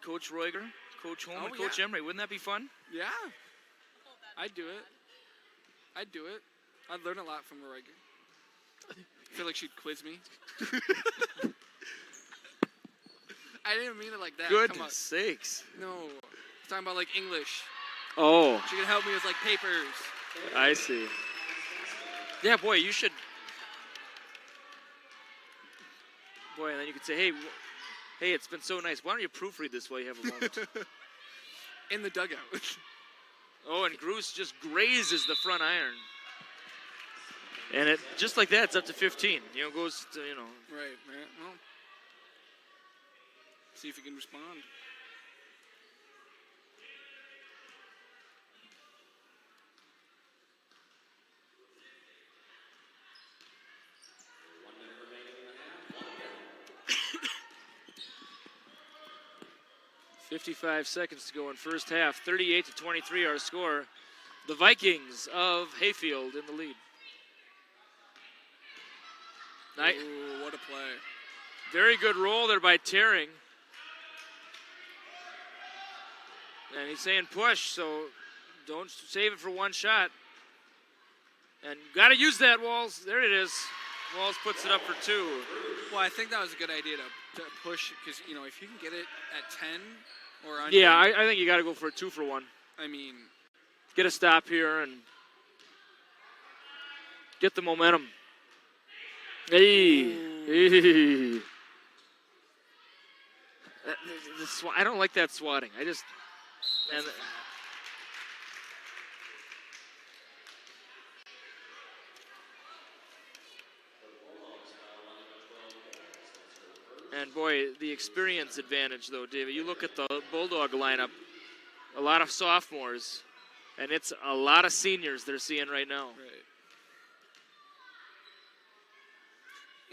Coach Roiger, Coach Holm, and Coach Emery. Wouldn't that be fun? Yeah. I'd do it. I'd learn a lot from Roiger. I feel like she'd quiz me. I didn't mean it like that. Goodness sakes. No. I'm talking about English. Oh. She can help me with papers. I see. Yeah, boy, you should. Boy, and then you could say, hey, it's been so nice. Why don't you proofread this while you have a moment? In the dugout. Oh, and Bruce just grazes the front iron. And it just like that, it's up to 15. Goes to, Right, man. Well, see if he can respond. .55 seconds to go in first half. 38-23 our score. The Vikings of Hayfield in the lead. Ooh, what a play. Very good roll there by Tearing. And he's saying push, so don't save it for one shot. And got to use that, Walls. There it is. Walls puts it up for 2. Well, I think that was a good idea to push, because, if you can get it at 10 or under. Yeah, I think you got to go for a 2 for 1. Get a stop here and get the momentum. Hey. I don't like that swatting. I just and boy, the experience advantage though, David. You look at the Bulldog lineup, a lot of sophomores, and it's a lot of seniors they're seeing right now. Right.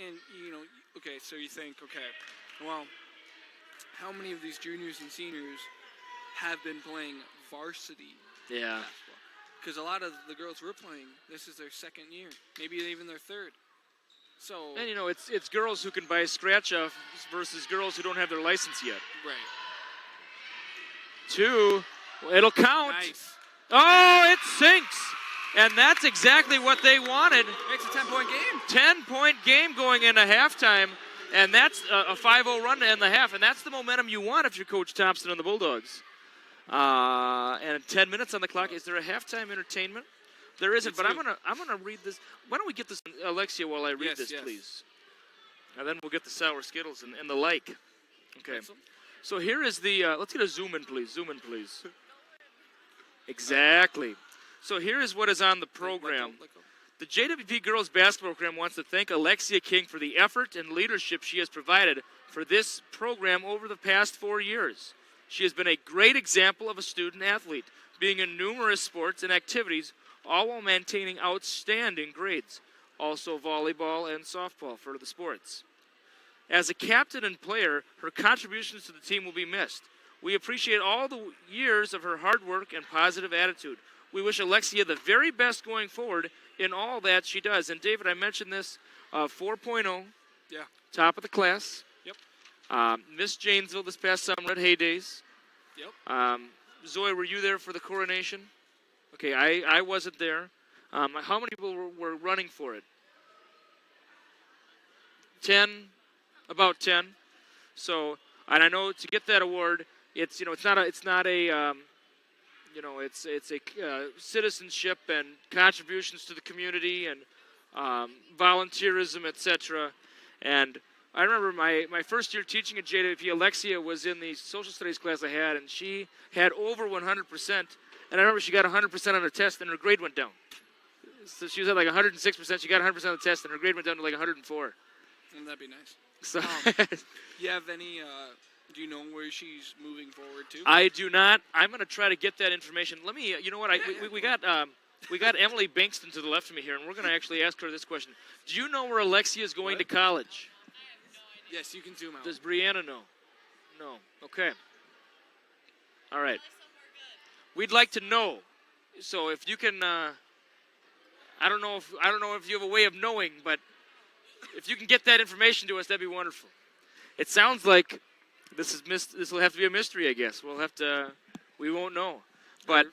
And, okay, so you think, okay, well, how many of these juniors and seniors have been playing varsity Yeah. basketball? Because a lot of the girls we're playing, this is their second year, maybe even their third. So. And it's girls who can buy scratch off versus girls who don't have their license yet. Right. 2, well, it'll count. Nice. Oh, it sinks. And that's exactly what they wanted. It's a 10-point game. 10-point game going into halftime, and that's a 5-0 run to end the half, and that's the momentum you want if you're Coach Thompson and the Bulldogs. And 10 minutes on the clock. Is there a halftime entertainment? There isn't, but I'm gonna read this. Why don't we get this, Alexia, while I read this, please? And then we'll get the sour Skittles and the like. Okay. Excellent. So here is the. Let's get a zoom in, please. Zoom in, please. Exactly. So here is what is on the program. The JWP Girls Basketball Program wants to thank Alexia King for the effort and leadership she has provided for this program over the past 4 years. She has been a great example of a student athlete, being in numerous sports and activities, all while maintaining outstanding grades. Also volleyball and softball for the sports. As a captain and player, her contributions to the team will be missed. We appreciate all the years of her hard work and positive attitude. We wish Alexia the very best going forward in all that she does. And David, I mentioned this, 4.0, Yeah. top of the class. Yep. Miss Janesville this past summer at Heydays. Yep. Zoe, were you there for the coronation? Okay, I wasn't there. How many people were running for it? 10, about 10. So, and I know to get that award, it's not a citizenship and contributions to the community and volunteerism, etc. And I remember my first year teaching at JWP, Alexia was in the social studies class I had, and she had over 100%. And I remember she got 100% on her test, and her grade went down. So she was at like 106%. She got 100% on the test, and her grade went down to like 104. Wouldn't that be nice? So, you have any? Do you know where she's moving forward to? I do not. I'm going to try to get that information. Let me. You know what? We got Emily Bankston to the left of me here, and we're going to actually ask her this question. Do you know where Alexia is going to college? Yes, you can zoom out. Does Brianna know? No. Okay. All right. We'd like to know. So if you can, I don't know if you have a way of knowing, but if you can get that information to us, that'd be wonderful. It sounds like this will have to be a mystery, I guess. We won't know. But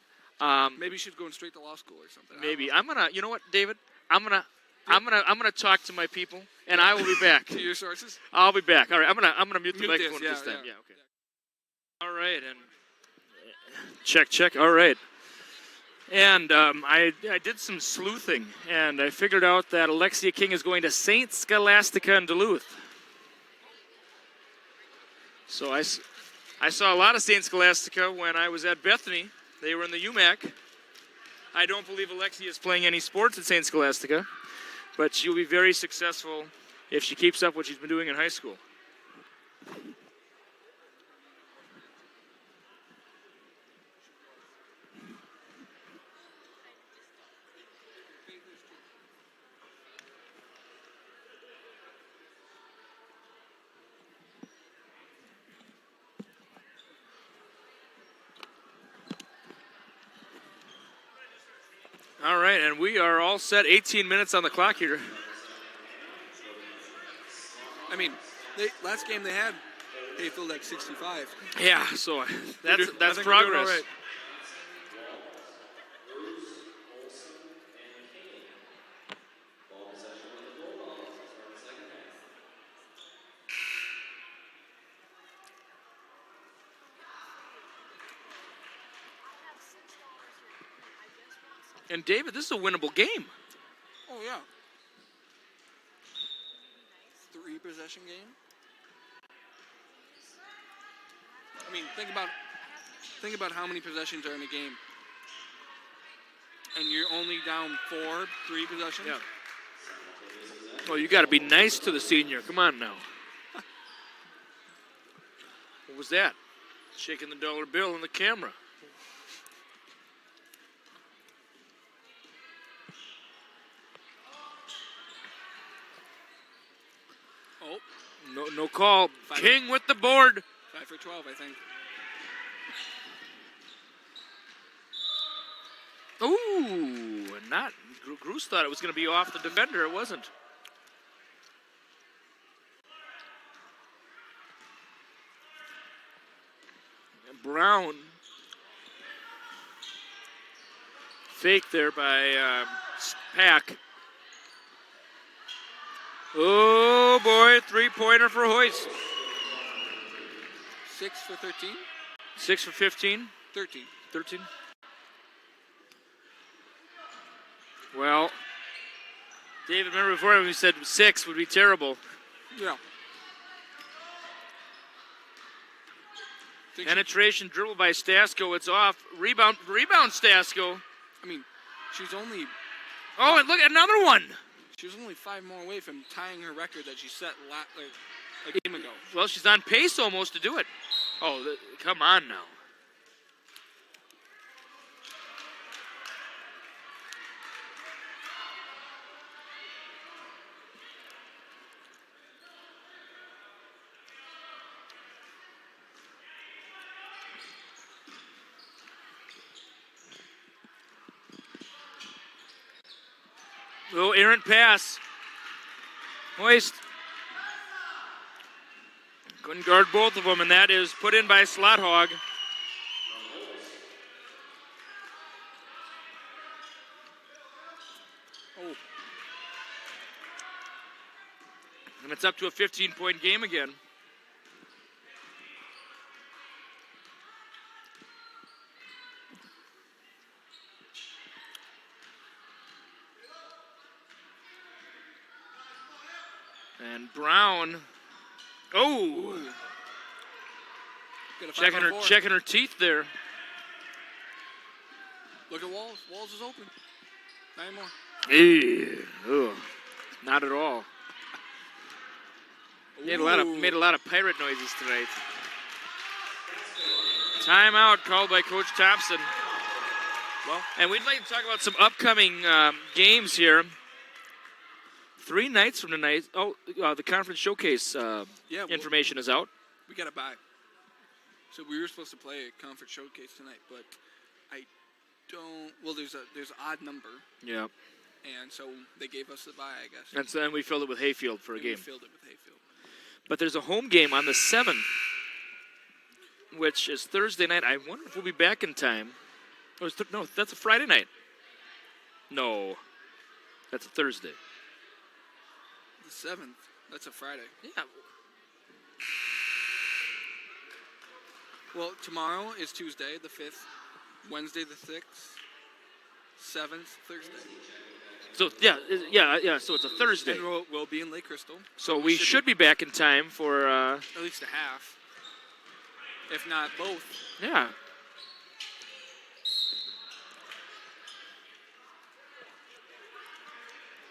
maybe she's going straight to law school or something. Maybe. You know what, David? I'm gonna talk to my people, and I will be back. To your sources? I'll be back. All right, I'm gonna mute the microphone this, this time. yeah. Yeah, okay. All right, and check. All right. And I did some sleuthing, and I figured out that Alexia King is going to St. Scholastica in Duluth. So I saw a lot of St. Scholastica when I was at Bethany. They were in the UMAC. I don't believe Alexia is playing any sports at St. Scholastica, but she'll be very successful if she keeps up what she's been doing in high school. All right, and we are all set. 18 minutes on the clock here. I mean, last game they had, Hayfield at 65. Yeah, so that's progress. progress. Right. And David, this is a winnable game. Oh, yeah. 3-possession game. I mean, think about how many possessions are in a game. And you're only down 3 possessions? Yeah. Oh, you got to be nice to the senior. Come on now. What was that? Shaking the dollar bill in the camera. Oh. No call. King with the board. 5 for 12, I think. Ooh, and not. Gruce thought it was going to be off the defender. It wasn't. And Brown. Fake there by Pack. Oh, boy. 3-pointer for Hoist. 6 for 13? 6 for 15? 13. 13? Well, David, remember before we said 6 would be terrible. Yeah. Penetration dribble by Stasko. It's off. Rebound, Stasko. I mean, she's only... Oh, and look, another one. She was only 5 more away from tying her record that she set a game ago. Well, she's on pace almost to do it. Oh, come on now. Oh, errant pass. Hoist. Couldn't guard both of them, and that is put in by Slot Hog. Oh. And it's up to a 15-point game again. And Brown, oh, checking her teeth there. Look at Walls. Walls is open. Not anymore. Not at all. Made a lot of pirate noises tonight. Timeout called by Coach Thompson. Well, and we'd like to talk about some upcoming games here. 3 nights from tonight. Oh, the conference showcase information is out. We got to buy. So we were supposed to play a conference showcase tonight, but I don't. Well, there's odd number. Yeah. And so they gave us the buy, I guess. And then we filled it with Hayfield for a game. We filled it with Hayfield. But there's a home game on the 7th, which is Thursday night. I wonder if we'll be back in time. Oh, no, that's a Friday night. No, that's a Thursday. The 7th. That's a Friday. Yeah. Well, tomorrow is Tuesday, the 5th. Wednesday, the 6th. 7th, Thursday. So, yeah. So it's a Thursday. And we'll be in Lake Crystal. So we should be back in time for... at least a half. If not both. Yeah.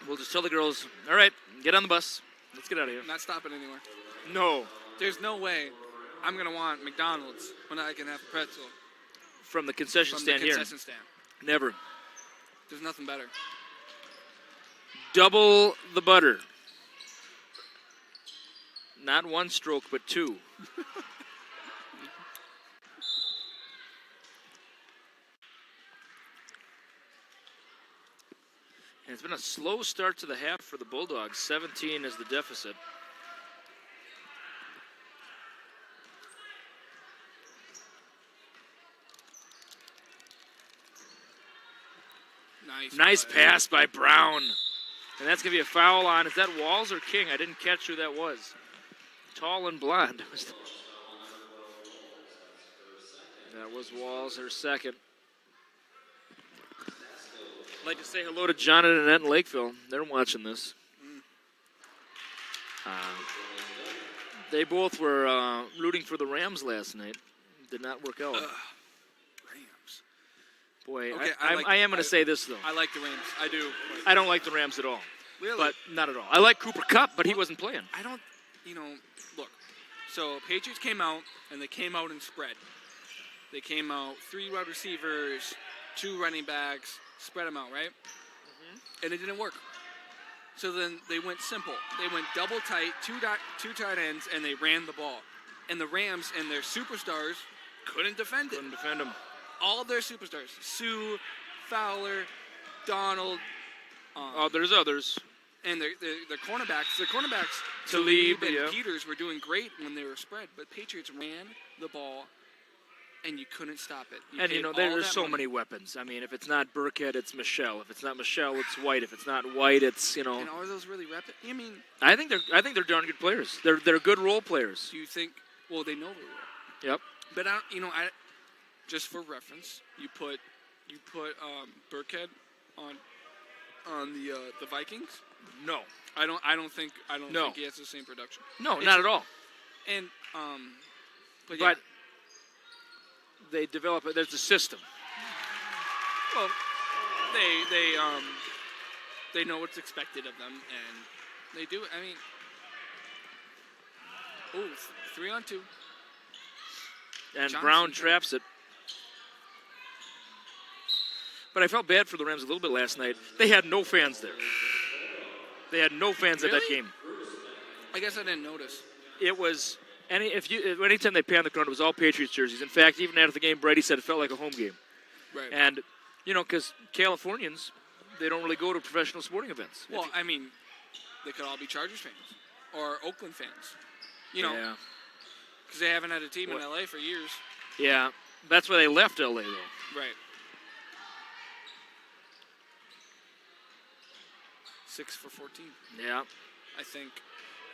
We'll just tell the girls, all right, get on the bus. Let's get out of here. I'm not stopping anywhere. No. There's no way I'm going to want McDonald's when I can have a pretzel. From the concession stand here. Stand. Never. There's nothing better. Double the butter. Not 1 stroke, but 2. And it's been a slow start to the half for the Bulldogs. 17 is the deficit. Nice pass by Brown. And that's going to be a foul on, is that Walls or King? I didn't catch who that was. Tall and blonde. That was Walls, her second. I'd like to say hello to John and Annette in Lakeville. They're watching this. They both were rooting for the Rams last night. Did not work out. Rams. Boy, Okay, I am going to say this, though. I like the Rams. I do. I don't like the Rams at all. Really? But not at all. I like Cooper Kupp, but he wasn't playing. I don't, look. So Patriots came out, and they came out in spread. They came out 3 wide receivers, 2 running backs, spread them out, right? And it didn't work. So then they went simple. They went double tight, two tight ends, and they ran the ball. And the Rams and their superstars couldn't defend it. Couldn't defend them. All their superstars, Sue, Fowler, Donald. There's others. And their cornerbacks, Talib and yeah. Peters were doing great when they were spread. But Patriots ran the ball, and you couldn't stop it. There's so many weapons. I mean, if it's not Burkhead, it's Michelle. If it's not Michelle, it's White. If it's not White, it's And are those really I mean, I think they're darn good players. They're good role players. do you think? Well, they know they will. Yep. But I just for reference, you put Burkhead on the Vikings. No. I don't think he has the same production. No, not at all. And but they develop it. There's a system. Well, they know what's expected of them, and they do it. I mean, 3-on-2. And Johnson Brown traps it. But I felt bad for the Rams a little bit last night. They had no fans there. They had no fans at that game. I guess I didn't notice. It was anytime they panned the crowd, it was all Patriots jerseys. In fact, even after the game, Brady said it felt like a home game. Right. And because Californians, they don't really go to professional sporting events. Well, I mean, they could all be Chargers fans or Oakland fans. Yeah. Because they haven't had a team in LA for years. Yeah, that's why they left LA though. Right. 6 for 14. Yeah. I think.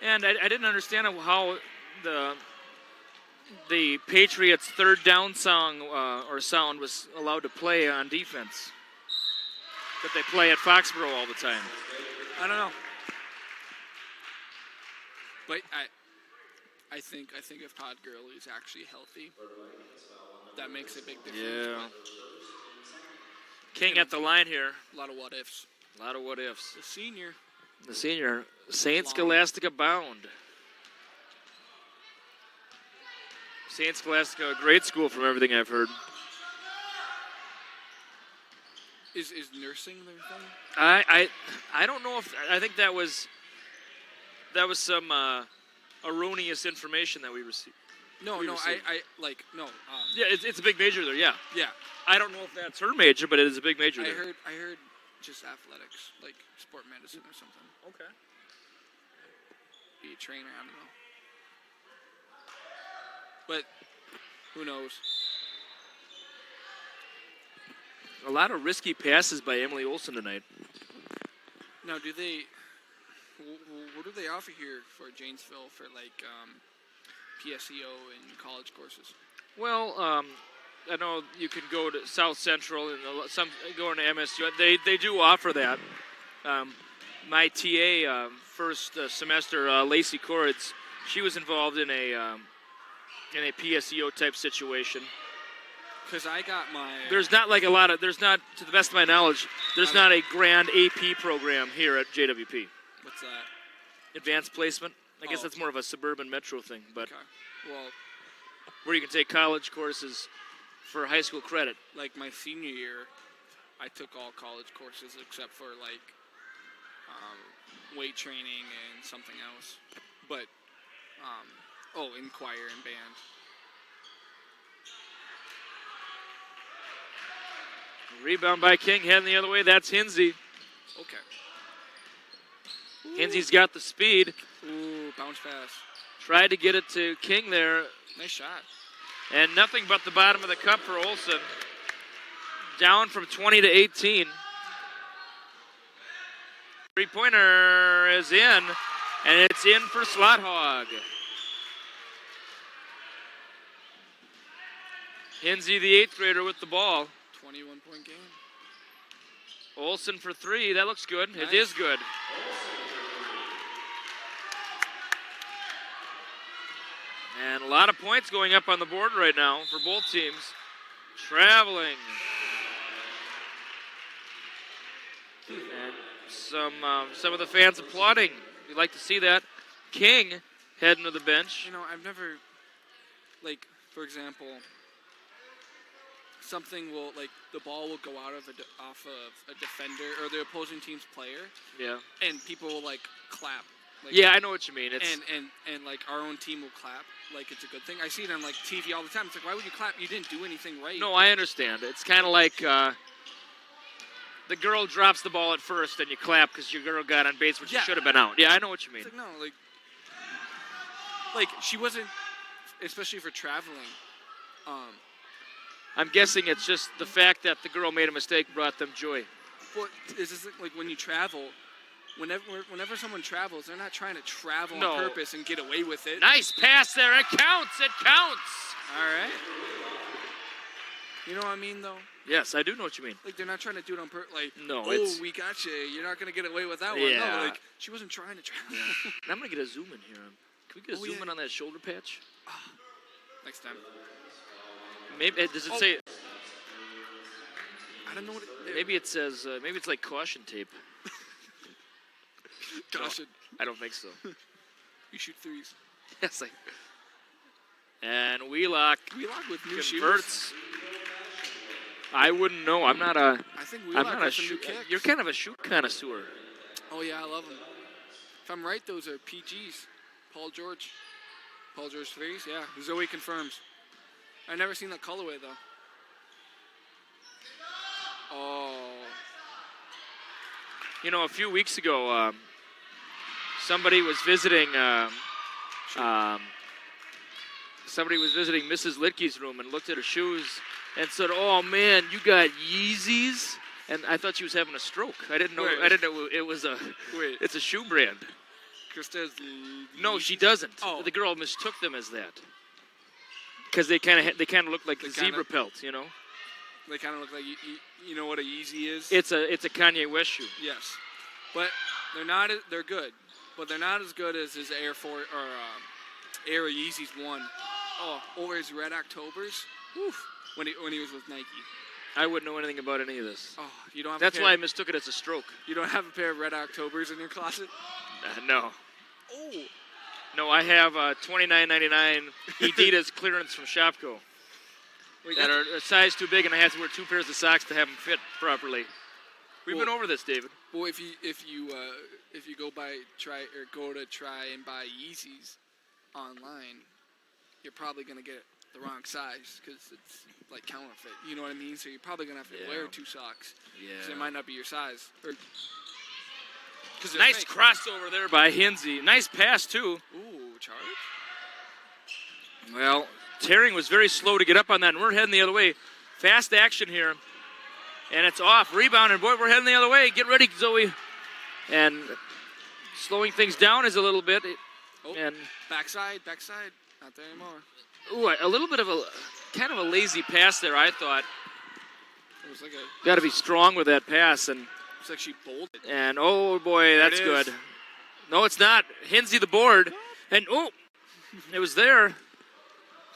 And I didn't understand how the Patriots' third down song or sound was allowed to play on defense. That they play at Foxborough all the time. I don't know. But I think if Todd Gurley is actually healthy, that makes a big difference. Yeah. King at the line here. A lot of what ifs. A lot of what ifs. The senior. St. Scholastica bound. St. Scholastica, a great school from everything I've heard. Is nursing their thing? I don't know if I think that was some erroneous information that we received. No. No. Yeah, it's a big major there. Yeah. Yeah. I don't know if that's her major, but it is a big major there. I heard just athletics, like sport medicine or something. Okay. Be a trainer, I don't know. But who knows? A lot of risky passes by Emily Olson tonight. Now, what do they offer here for Janesville for PSEO and college courses? Well, I know you can go to South Central and some going to MSU. They do offer that. My TA first semester, Lacey Corrids, she was involved in a PSEO type situation. Because I got my. There's not to the best of my knowledge, there's not a grand AP program here at JWP. What's that? Advanced placement. I guess that's more of a suburban metro thing, but okay. Well, where you can take college courses for high school credit. Like my senior year, I took all college courses except for weight training and something else. But in choir and band. Rebound by King, heading the other way. That's Hinsey. Okay. Hinsey's got the speed. Ooh, bounce pass. Tried to get it to King there. Nice shot. And nothing but the bottom of the cup for Olsen. Down from 20 to 18. Three-pointer is in, and it's in for Slot Hog. Hinsey, the 8th grader, with the ball. 21-point game. Olsen for 3. That looks good. Nice. It is good. And a lot of points going up on the board right now for both teams. Traveling. And some of the fans applauding. You'd like to see that. King heading to the bench. You know, I've never, like, for example, something will, like, the ball will go out of off of a defender or the opposing team's player. Yeah. And people will, like, clap. Like, Yeah, I know what you mean. It's and like our own team will clap like it's a good thing. I see it on like TV all the time. It's like, why would you clap? You didn't do anything right. No, I understand. It's kind of like the girl drops the ball at first and you clap because your girl got on base when she should have been out. Yeah, I know what you mean. It's like, no, like she wasn't, especially for traveling. I'm guessing it's just the fact that the girl made a mistake brought them joy. Well, is this like when you travel? Whenever someone travels, they're not trying to travel on purpose and get away with it. Nice pass there. It counts. It counts. All right. You know what I mean, though? Yes, I do know what you mean. Like, they're not trying to do it on purpose. Like, no, we got you. You're not going to get away with that one. Yeah. No, like, she wasn't trying to travel. I'm going to get a zoom in here. Can we get a zoom in on that shoulder patch? Next time. Maybe, does it say... I don't know what it... Maybe it says, maybe it's like caution tape. Caution. I don't think so. You shoot threes. Yes, and Wheelock with new converts. shoes. I wouldn't know. I'm not a... I think Wheelock I'm not a some new shoe... kicks. You're kind of a shoe connoisseur. Oh, yeah, I love them. If I'm right, those are PGs. Paul George threes, yeah. Zoe confirms. I've never seen that colorway, though. Oh. You know, a few weeks ago, somebody was visiting Mrs. Litke's room and looked at her shoes and said, "Oh man, you got Yeezys?" And I thought she was having a stroke. I didn't know. I didn't know it was a. Wait. It's a shoe brand. Krista's. No, she doesn't. Oh. The girl mistook them as that. Because they kind of look like the zebra pelts, you know. They kind of look like you know what a Yeezy is. It's a Kanye West shoe. Yes, but they're not. They're good, but they're not as good as his Air Force or Air Yeezys 1. Oh, over his Red Octobers. Oof. When he was with Nike. I wouldn't know anything about any of this. Oh, you don't have. That's why I mistook it as a stroke. You don't have a pair of Red Octobers in your closet? No. Oh. No, I have $29.99 Adidas clearance from Shopko that are a size too big, and I had to wear 2 pairs of socks to have them fit properly. We've been over this, David. Well, if you go to try and buy Yeezys online, you're probably gonna get the wrong size because it's like counterfeit. You know what I mean? So you're probably gonna have to wear 2 socks. Yeah. Because it might not be your size. Nice crossover there by Hinsey. Nice pass too. Ooh, charge. Well, Terring was very slow to get up on that, and we're heading the other way. Fast action here. And it's off. Rebound, and boy, we're heading the other way. Get ready, Zoe. And slowing things down is a little bit. And backside. Not there anymore. Ooh, a little bit of a kind of a lazy pass there, I thought. It was like got to be strong with that pass. And it's like she bolted. And, oh, boy, that's good. No, it's not. Hinsey the board. And, oh, it was there.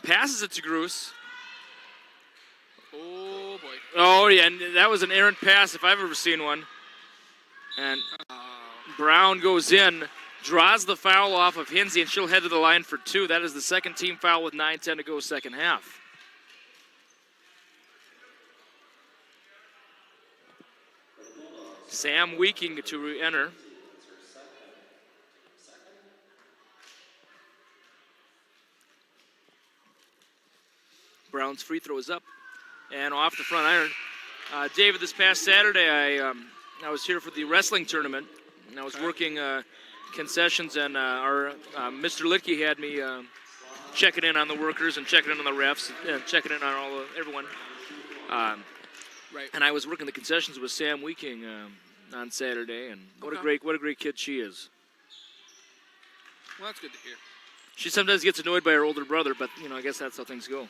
Passes it to Gruce. Oh, boy. Oh, yeah, and that was an errant pass if I've ever seen one. And Brown goes in, draws the foul off of Hinsey, and she'll head to the line for 2. That is the second team foul with 9:10 to go second half. Sam Weeking to re-enter. Brown's free throw is up and off the front iron. David, this past Saturday, I was here for the wrestling tournament, and I was working concessions, and our Mr. Litke had me checking in on the workers and checking in on the refs and checking in on everyone. Right. And I was working the concessions with Sam Weeking on Saturday, and what a great kid she is. Well, that's good to hear. She sometimes gets annoyed by her older brother, but I guess that's how things go.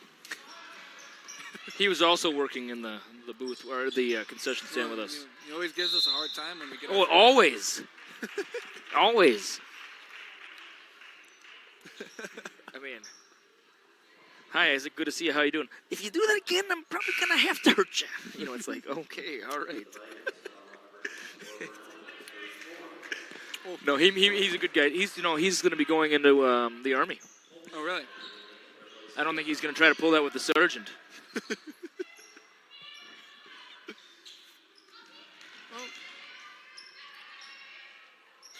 He was also working in the booth or the concession stand with us. He always gives us a hard time when we get. Oh, always, always. I mean, Hi, Isaac. Good to see you. How you doing? If you do that again, I'm probably going to have to hurt you. You know, it's like, okay, all right. No, he's a good guy. He's going to be going into the Army. Oh, really? I don't think he's going to try to pull that with the sergeant.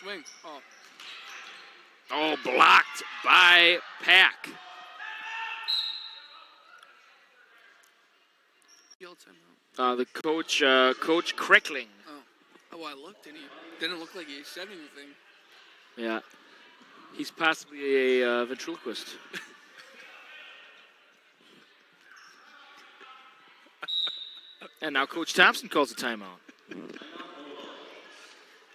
Swing. Oh. Oh, blocked by Pack. Field timeout. The coach, Coach Kreckling. Oh, I looked and he didn't look like he said anything. Yeah. He's possibly a ventriloquist. And now Coach Thompson calls a timeout.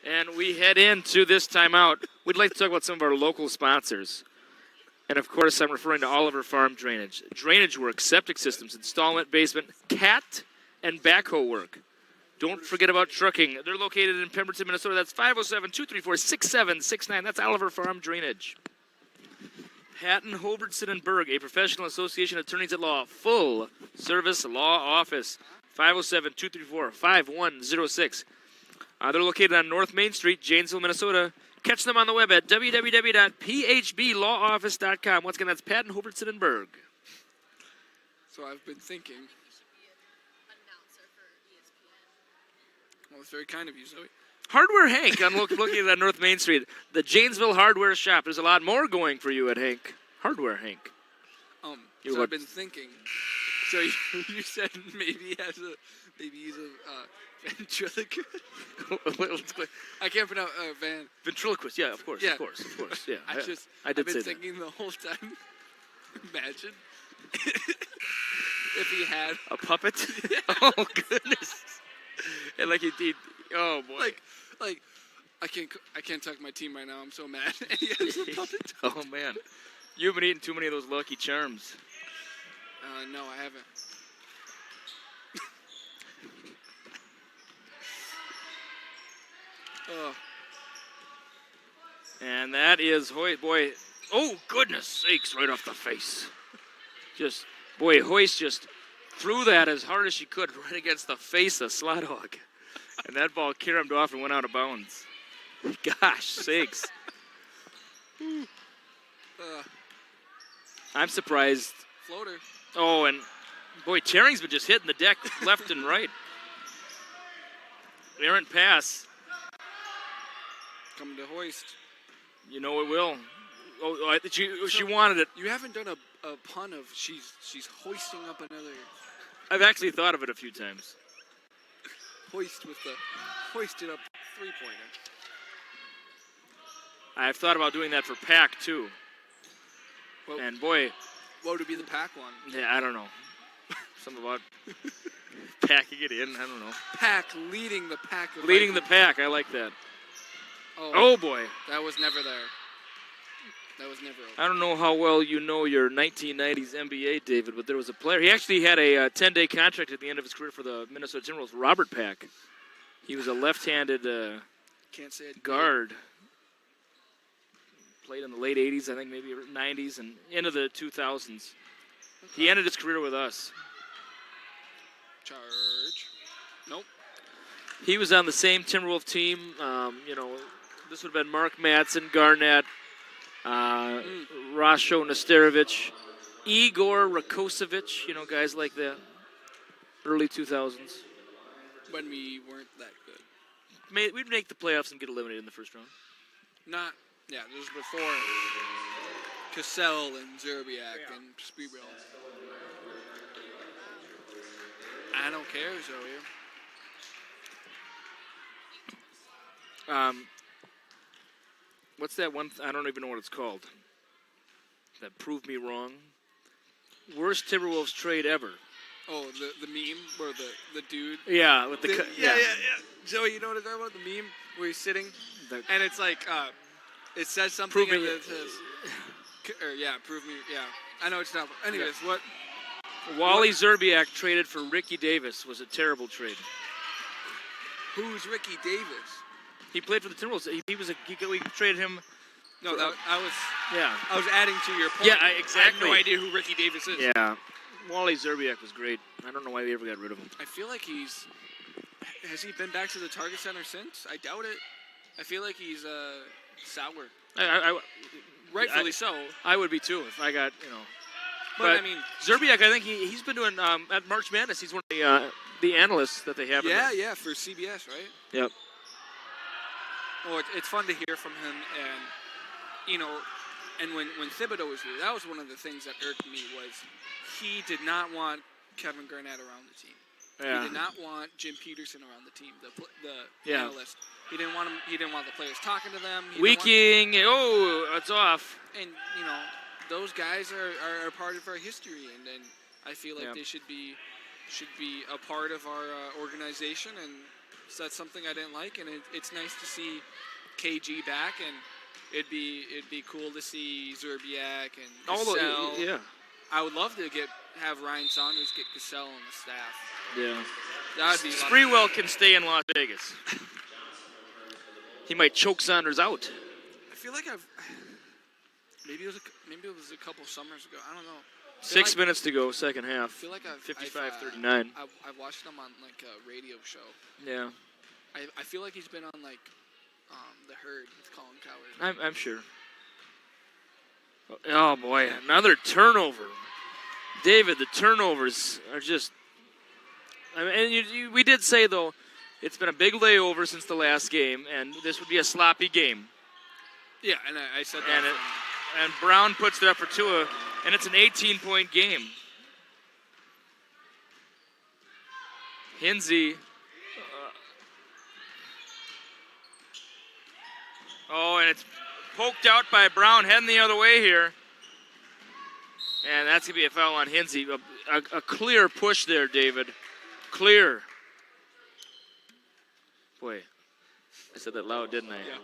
And we head into this timeout. We'd like to talk about some of our local sponsors. And, of course, I'm referring to Oliver Farm Drainage. Drainage work, septic systems, installment, basement, cat, and backhoe work. Don't forget about trucking. They're located in Pemberton, Minnesota. That's 507-234-6769. That's Oliver Farm Drainage. Hatton, Hobertson, and Berg, a professional association of attorneys at law. Full service law office. 507-234-5106. They're located on North Main Street, Janesville, Minnesota. Catch them on the web at www.phblawoffice.com. Once again, that's Patton, Hobertson, and Berg. So I've been thinking. Well, it's very kind of you, Zoe. Hardware Hank, located on North Main Street. The Janesville Hardware Shop. There's a lot more going for you at Hank. Hardware Hank. So I've been thinking. So you said maybe he's a ventriloquist. I can't pronounce ventriloquist. Yeah, of course, yeah. of course. Yeah, I've been thinking the whole time. Imagine if he had a puppet. Oh goodness! And like he oh boy! Like I can't talk my team right now. I'm so mad. And he has a puppet. Oh man, you've been eating too many of those Lucky Charms. No, I haven't. And that is Hoyt. Boy, oh goodness sakes, right off the face. Hoyt just threw that as hard as she could right against the face of Slot Hog. And that ball caromed off and went out of bounds. Gosh sakes. I'm surprised. Floater. Oh, and boy, Terring's been just hitting the deck left and right. Errant pass. Coming to hoist. You know it will. Oh, she wanted it. You haven't done a pun of she's hoisting up another. I've actually thought of it a few times. Hoisted up 3-pointer. I've thought about doing that for Pack too. Well, and boy, what would be the Pack one? Yeah, I don't know. Something about packing it in. I don't know. Pack leading the pack. Leading the pack. I like that. Oh boy. That was never there. That was never over. I don't know how well you know your 1990s NBA, David, but there was a player. He actually had a 10-day contract at the end of his career for the Minnesota Timberwolves, Robert Pack. He was a left-handed Can't say it. guard. Played in the late 80s, I think maybe 90s, and into the 2000s. Okay. He ended his career with us. Charge. Nope. He was on the same Timberwolf team. This would have been Mark Madsen, Garnett, Rasho Nesterovic, Igor Rakosevic, guys like that. Early 2000s. When we weren't that good. We'd make the playoffs and get eliminated in the first round. This was before Cassell and Zerbiak and Speedwell. I don't care, Zoe. What's that one? I don't even know what it's called. That proved me wrong. Worst Timberwolves trade ever. Oh, the meme where the dude. Yeah, with the yeah. Joey, you know what I'm talking about? The meme where he's sitting, and it's like it says something and it says, prove me. Yeah, I know it's not. Anyways, what? Wally Zerbiak traded for Ricky Davis was a terrible trade. Who's Ricky Davis? He played for the Timberwolves. We traded him No, I was Yeah. I was adding to your point. Yeah, I exactly. have no idea who Ricky Davis is. Yeah. Wally Zerbiak was great. I don't know why we ever got rid of him. I feel like has he been back to the Target Center since? I doubt it. I feel like he's sour. Rightfully so. I would be too if I got, But I mean, Zerbiak, I think he's been doing at March Madness. He's one of the analysts that they have. yeah, for CBS, right? Yep. Well, it's fun to hear from him, and when Thibodeau was here, that was one of the things that irked me was he did not want Kevin Garnett around the team. Yeah. He did not want Jim Peterson around the team, the Yeah. analyst. He didn't want him. He didn't want the players talking to them. Weaking. It's off. And those guys are part of our history, and I feel like they should be a part of our organization, and so that's something I didn't like. And it's nice to see KG back, and it'd be cool to see Zerbiak and Cassell. Yeah. I would love to have Ryan Saunders get Cassell on the staff. Yeah. That'd be Sprewell can stay in Las Vegas. He might choke Saunders out. I feel like maybe it was a couple summers ago. I don't know. 6 minutes to go, second half. I feel like 55-39. I've watched him on like a radio show. Yeah. I feel like he's been on like The Herd with Colin Cowherd. I'm sure. Oh boy, another turnover. David, the turnovers are just. And we did say though, it's been a big layover since the last game, and this would be a sloppy game. Yeah, and I said that. And Brown puts it up for Tua, and it's an 18-point game. Hinsey. And it's poked out by Brown, heading the other way here. And that's going to be a foul on Hinsey. A clear push there, David. Clear. Boy, I said that loud, didn't I? Yeah.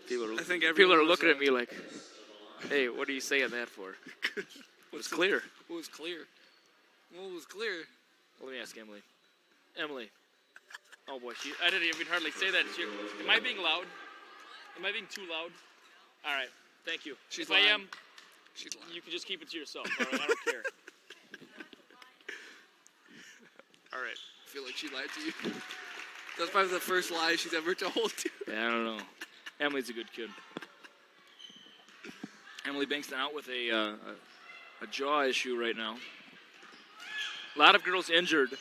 People are looking at me like, hey, what are you saying that for? It's clear. What was clear? What was clear? Let me ask Emily. Emily. Oh boy, I didn't even hardly say that. Am I being loud? Am I being too loud? All right, thank you. She's if lying. I am, She's lying. you can just keep it to yourself. All right, I don't care. All right. I feel like she lied to you. That's probably the first lie she's ever told. Yeah, I don't know. Emily's a good kid. Emily Bankston out with a jaw issue right now. A lot of girls injured.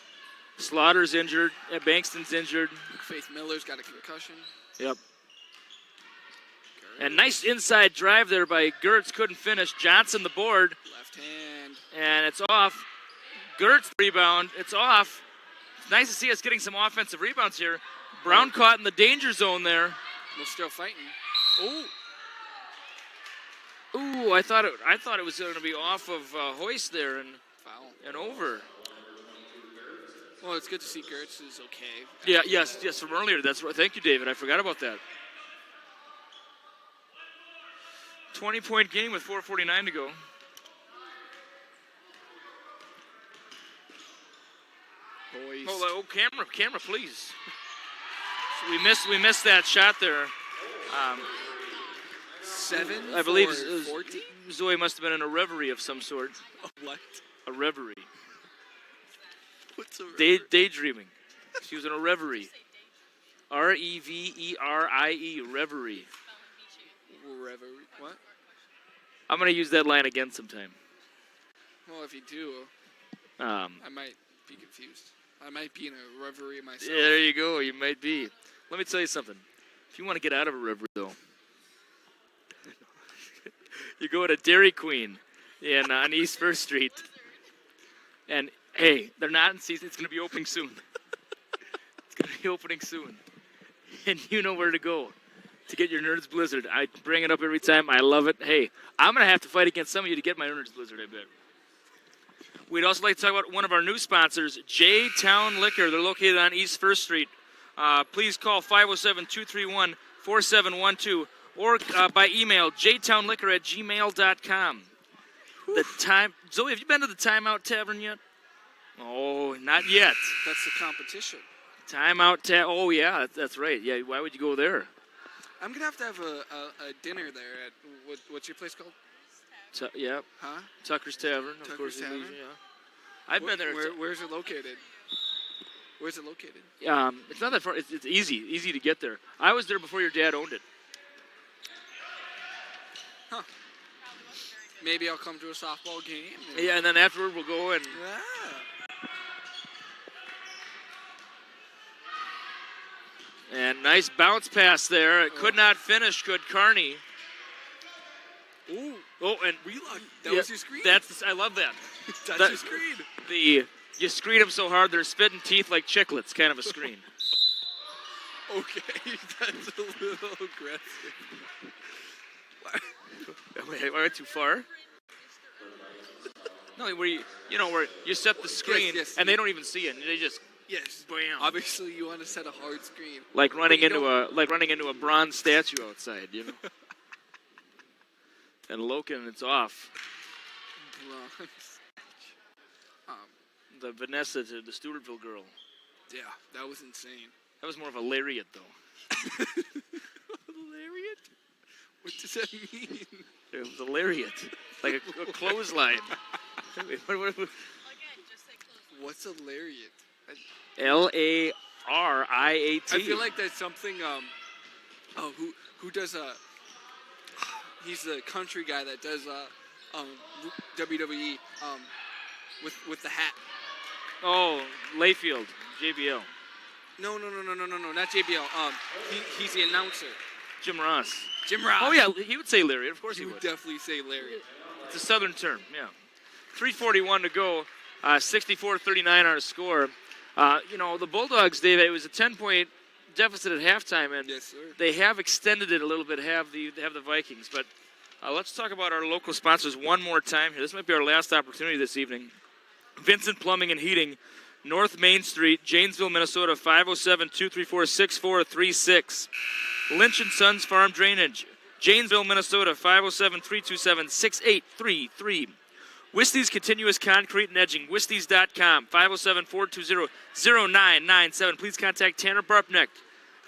Slaughter's injured. Bankston's injured. Faith Miller's got a concussion. Yep. And nice inside drive there by Gertz. Couldn't finish. Johnson the board. Left hand. And it's off. Gertz rebound. It's off. It's nice to see us getting some offensive rebounds here. Brown caught in the danger zone there. We're still fighting. Ooh, I thought it was going to be off of Hoist there and Foul. and over. Well, it's good to see Gertz is okay. Yeah, yes, from earlier. That's right. Thank you, David. I forgot about that. 20-point game with 4:49 to go. Boys. Oh, camera, please. So we missed that shot there. 7. I believe 14. Zoe must have been in a reverie of some sort. What? A reverie. What's a reverie? Daydreaming. She was in a reverie. Reverie. Reverie. Reverie. What? I'm going to use that line again sometime. Well, if you do, I might be confused. I might be in a reverie myself. Yeah, there you go. You might be. Let me tell you something. If you want to get out of a reverie, though, you go to Dairy Queen on East 1st Street. And, hey, they're not in season. It's going to be opening soon. It's going to be opening soon. And you know where to go to get your Nerds Blizzard. I bring it up every time. I love it. Hey, I'm going to have to fight against some of you to get my Nerds Blizzard, I bet. We'd also like to talk about one of our new sponsors, J-Town Liquor. They're located on East 1st Street. Please call 507-231-4712 or by email, jtownliquor@gmail.com. Zoe, have you been to the Timeout Tavern yet? Oh, not yet. That's the competition. Timeout Tavern. Oh, yeah, that's right. Yeah, why would you go there? I'm gonna have to have a dinner there at what's your place called? Yeah. Huh? Tucker's Tavern, of course. Tavern? Yeah. I've been there. Where's it located? Where's it located? It's not that far. It's easy to get there. I was there before your dad owned it. Huh. Maybe I'll come to a softball game. Yeah, and then afterward we'll go and. Yeah. And nice bounce pass there. It could not finish. Good Kearney. Ooh. Oh, and Wheelock. That was your screen. I love that. That's your screen. You screen them so hard they're spitting teeth like chiclets. Kind of a screen. Okay, that's a little aggressive. I went too far. No, where you set the screen and they don't even see it. They just bam. Obviously, you want to set a hard screen. Like running into a bronze statue outside, And Loken, it's off. Bronze. The Vanessa to the Stewartville girl. Yeah, that was insane. That was more of a lariat, though. Lariat? What does that mean? It was a lariat, like a clothesline. What's a lariat? Lariat. I feel like that's something. Who does he's the country guy that does WWE with the hat. Oh, Layfield, JBL. No, not JBL. He's the announcer. Jim Ross. Jim Ross. Oh yeah, he would say lariat. Of course he would. Definitely say lariat. It's a southern term. Yeah. 3:41 to go. 64-39 our score. The Bulldogs, Dave, it was a 10-point deficit at halftime, and yes, sir. They have extended it a little bit. Have the Vikings, but let's talk about our local sponsors one more time here. This might be our last opportunity this evening. Vincent Plumbing and Heating, North Main Street, Janesville, Minnesota, 507-234-6436. Lynch & Sons Farm Drainage, Janesville, Minnesota, 507-327-6833. Whistey's Continuous Concrete and Edging, Whistey's.com, 507-420-0997. Please contact Tanner Barpneck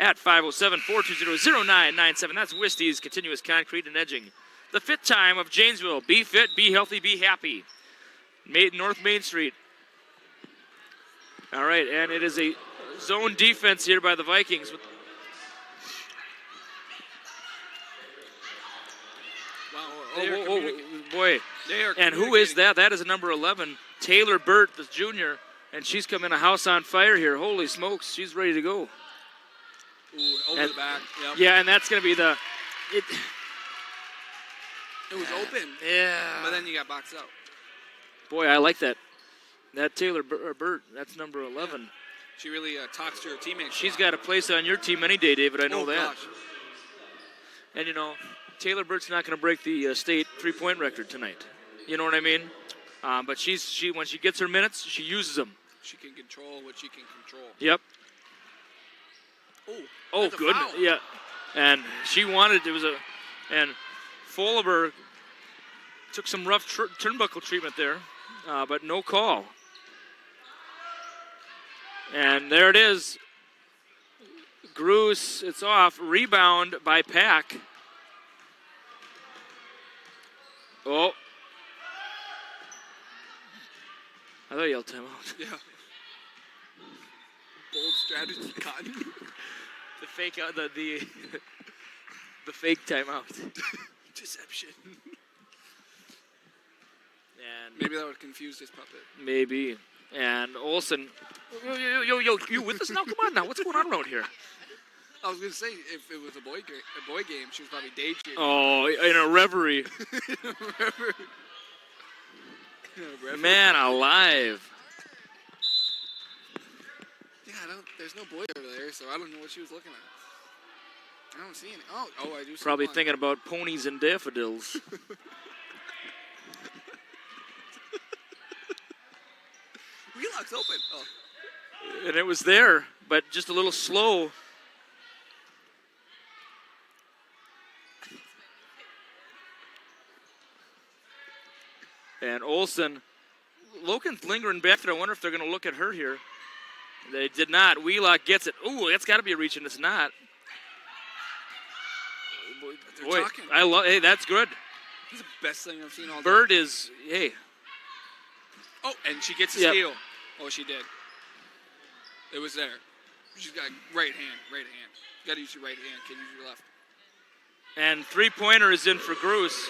at 507-420-0997. That's Whistey's Continuous Concrete and Edging. The Fit Time of Janesville. Be fit, be healthy, be happy. North Main Street. All right, and it is a zone defense here by the Vikings. Wow. Oh, boy. And who is that? That is a number 11, Taylor Burt, the junior, and she's coming a house on fire here. Holy smokes, she's ready to go. Ooh, over the back. Yep. Yeah, and that's going to be It was open. Yeah. But then you got boxed out. Boy, I like that. That Taylor Burt, that's number 11. Yeah. She really talks to her teammates. She's got a place on your team any day, David. I know that. Gosh. And, Taylor Burt's not going to break the state three-point record tonight. You know what I mean? But she when she gets her minutes, she uses them. She can control what she can control. Yep. Oh, good. Foul. Yeah. And she wanted, and Folberg took some rough turnbuckle treatment there, but no call. And there it is. Gruce, it's off. Rebound by Pack. Oh. I thought you yelled timeout. Yeah. Bold strategy, Cotton. The fake out the fake timeout. Deception. And maybe that would confuse this puppet. Maybe. And Olsen. Yo, you with us now? Come on now. What's going on around here? I was gonna say if it was a boy game, she was probably daydreaming. Oh, in a reverie. Man alive. Yeah, there's no boy over there, so I don't know what she was looking at. I don't see any. Oh, I do see probably one. thinking about ponies and daffodils. Wheelock's open. Oh. And it was there, but just a little slow. And Olsen, Loken's lingering back there. I wonder if they're going to look at her here. They did not. Wheelock gets it. Ooh, that's got to be a reach, and it's not. They're Boy, talking. hey, that's good. That's the best thing I've seen all day. Bird is, hey. Oh, and she gets a Yep. steal. Oh, she did. It was there. She's got right hand. You got to use your right hand. Can't use your left. And three-pointer is in for Gruce.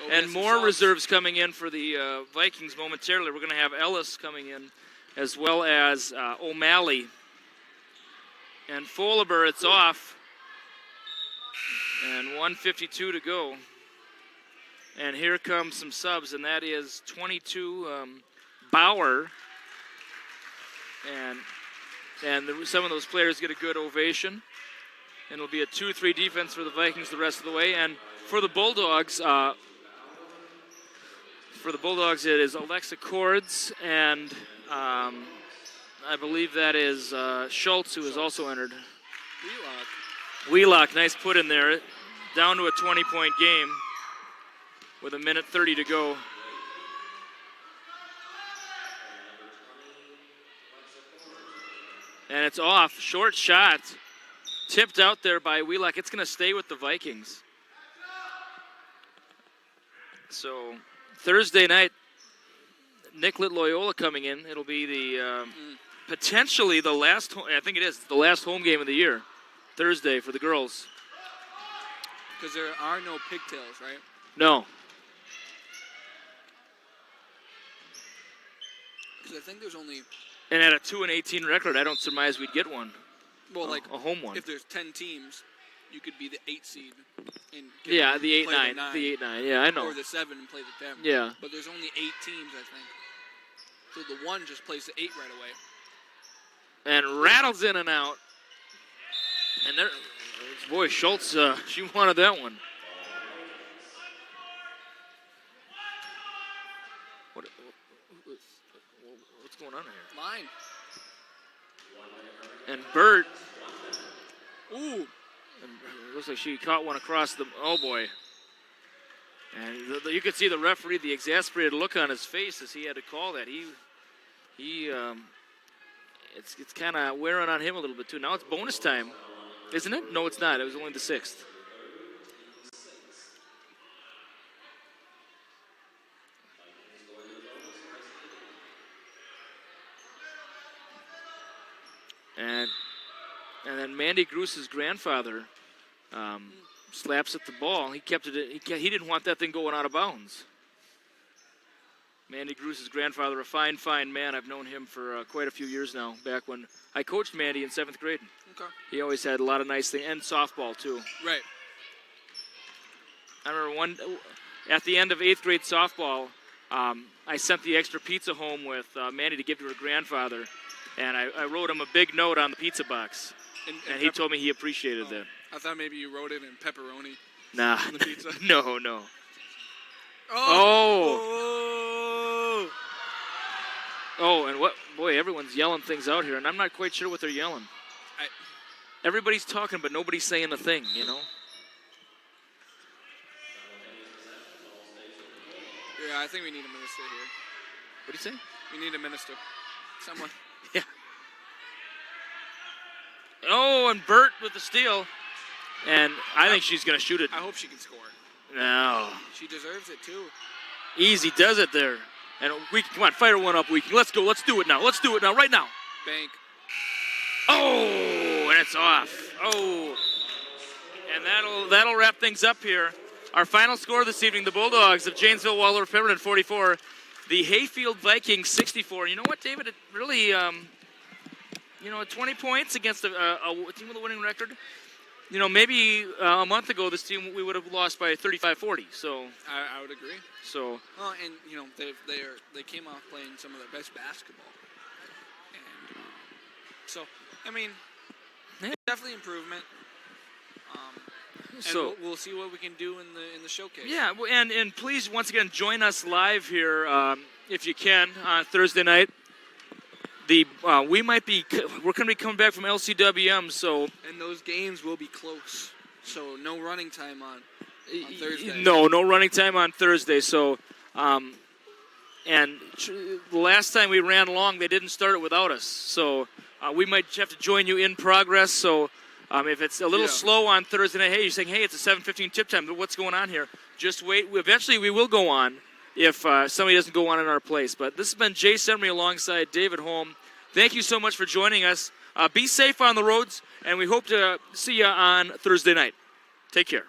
Oh, And yes, more subs. reserves coming in for the Vikings momentarily. We're going to have Ellis coming in, as well as O'Malley. And Foliber, it's off. And 1:52 to go. And here come some subs, and that is 22 Bauer. And some of those players get a good ovation. And it'll be a 2-3 defense for the Vikings the rest of the way. And for the Bulldogs, it is Alexa Cords and I believe that is Schultz, who has also entered. Wheelock, nice put in there. Down to a 20-point game with 1:30 to go. And it's off. Short shot. Tipped out there by Wheelock. It's going to stay with the Vikings. So Thursday night, Nicollet Loyola coming in. It'll be the potentially the last, I think it is, the last home game of the year. Thursday for the girls. Because there are no pigtails, right? No. Because I think there's only... And at a 2-18 record, I don't surmise we'd get one. Well, like a home one. If there's 10 teams, you could be the 8 seed. And Yeah, the play 8-9. The 8-9, yeah, I know. Or the 7 and play the 10. Yeah. But there's only 8 teams, I think. So the 1 just plays the 8 right away. And rattles in and out. And there, boy, Schultz, she wanted that one. What's going on here? Line. And Burt. Ooh. And it looks like she caught one across the. Oh boy. And you could see the referee, the exasperated look on his face as he had to call that. It's kind of wearing on him a little bit too. Now it's bonus time, isn't it? No, it's not. It was only the 6th. And then Mandy Gruce's grandfather slaps at the ball. He kept it. He didn't want that thing going out of bounds. Mandy Gruce's grandfather, a fine, fine man. I've known him for quite a few years now, back when I coached Mandy in 7th grade. Okay. He always had a lot of nice things, and softball, too. Right. I remember at the end of 8th grade softball, I sent the extra pizza home with Mandy to give to her grandfather, and I wrote him a big note on the pizza box, and he told me he appreciated that. I thought maybe you wrote it in pepperoni. Nah, On the pizza. no. Oh, and what? Boy, everyone's yelling things out here, and I'm not quite sure what they're yelling. Everybody's talking, but nobody's saying a thing, you know? Yeah, I think we need a minister here. What do you say? We need a minister. Someone. Yeah. Oh, and Burt with the steal. And I think she's going to shoot it. I hope she can score. No. She deserves it, too. Easy does it there. And come on, fire one up, Weeking. Let's go. Let's do it now. Let's do it now, right now. Bank. Oh, and it's off. Oh. And that'll wrap things up here. Our final score this evening, the Bulldogs of Janesville Waldorf Pemberton 44, the Hayfield Vikings 64. You know what, David? It really, 20 points against a team with a winning record. You know, maybe a month ago, this team, we would have lost by 35-40. So I would agree. So. Well, and they came off playing some of their best basketball, and so I mean, definitely improvement. So we'll see what we can do in the showcase. Yeah, and please once again join us live here if you can on Thursday night. We're going to be coming back from LCWM, so and those games will be close. So no running time on Thursday. No running time on Thursday. So, the last time we ran long, they didn't start it without us. So we might have to join you in progress. So If it's a little slow on Thursday night, hey, you're saying, hey, it's a 7:15 tip time. What's going on here? Just wait. Eventually, we will go on if somebody doesn't go on in our place. But this has been Jay Semery alongside David Holm. Thank you so much for joining us. Be safe on the roads, and we hope to see you on Thursday night. Take care.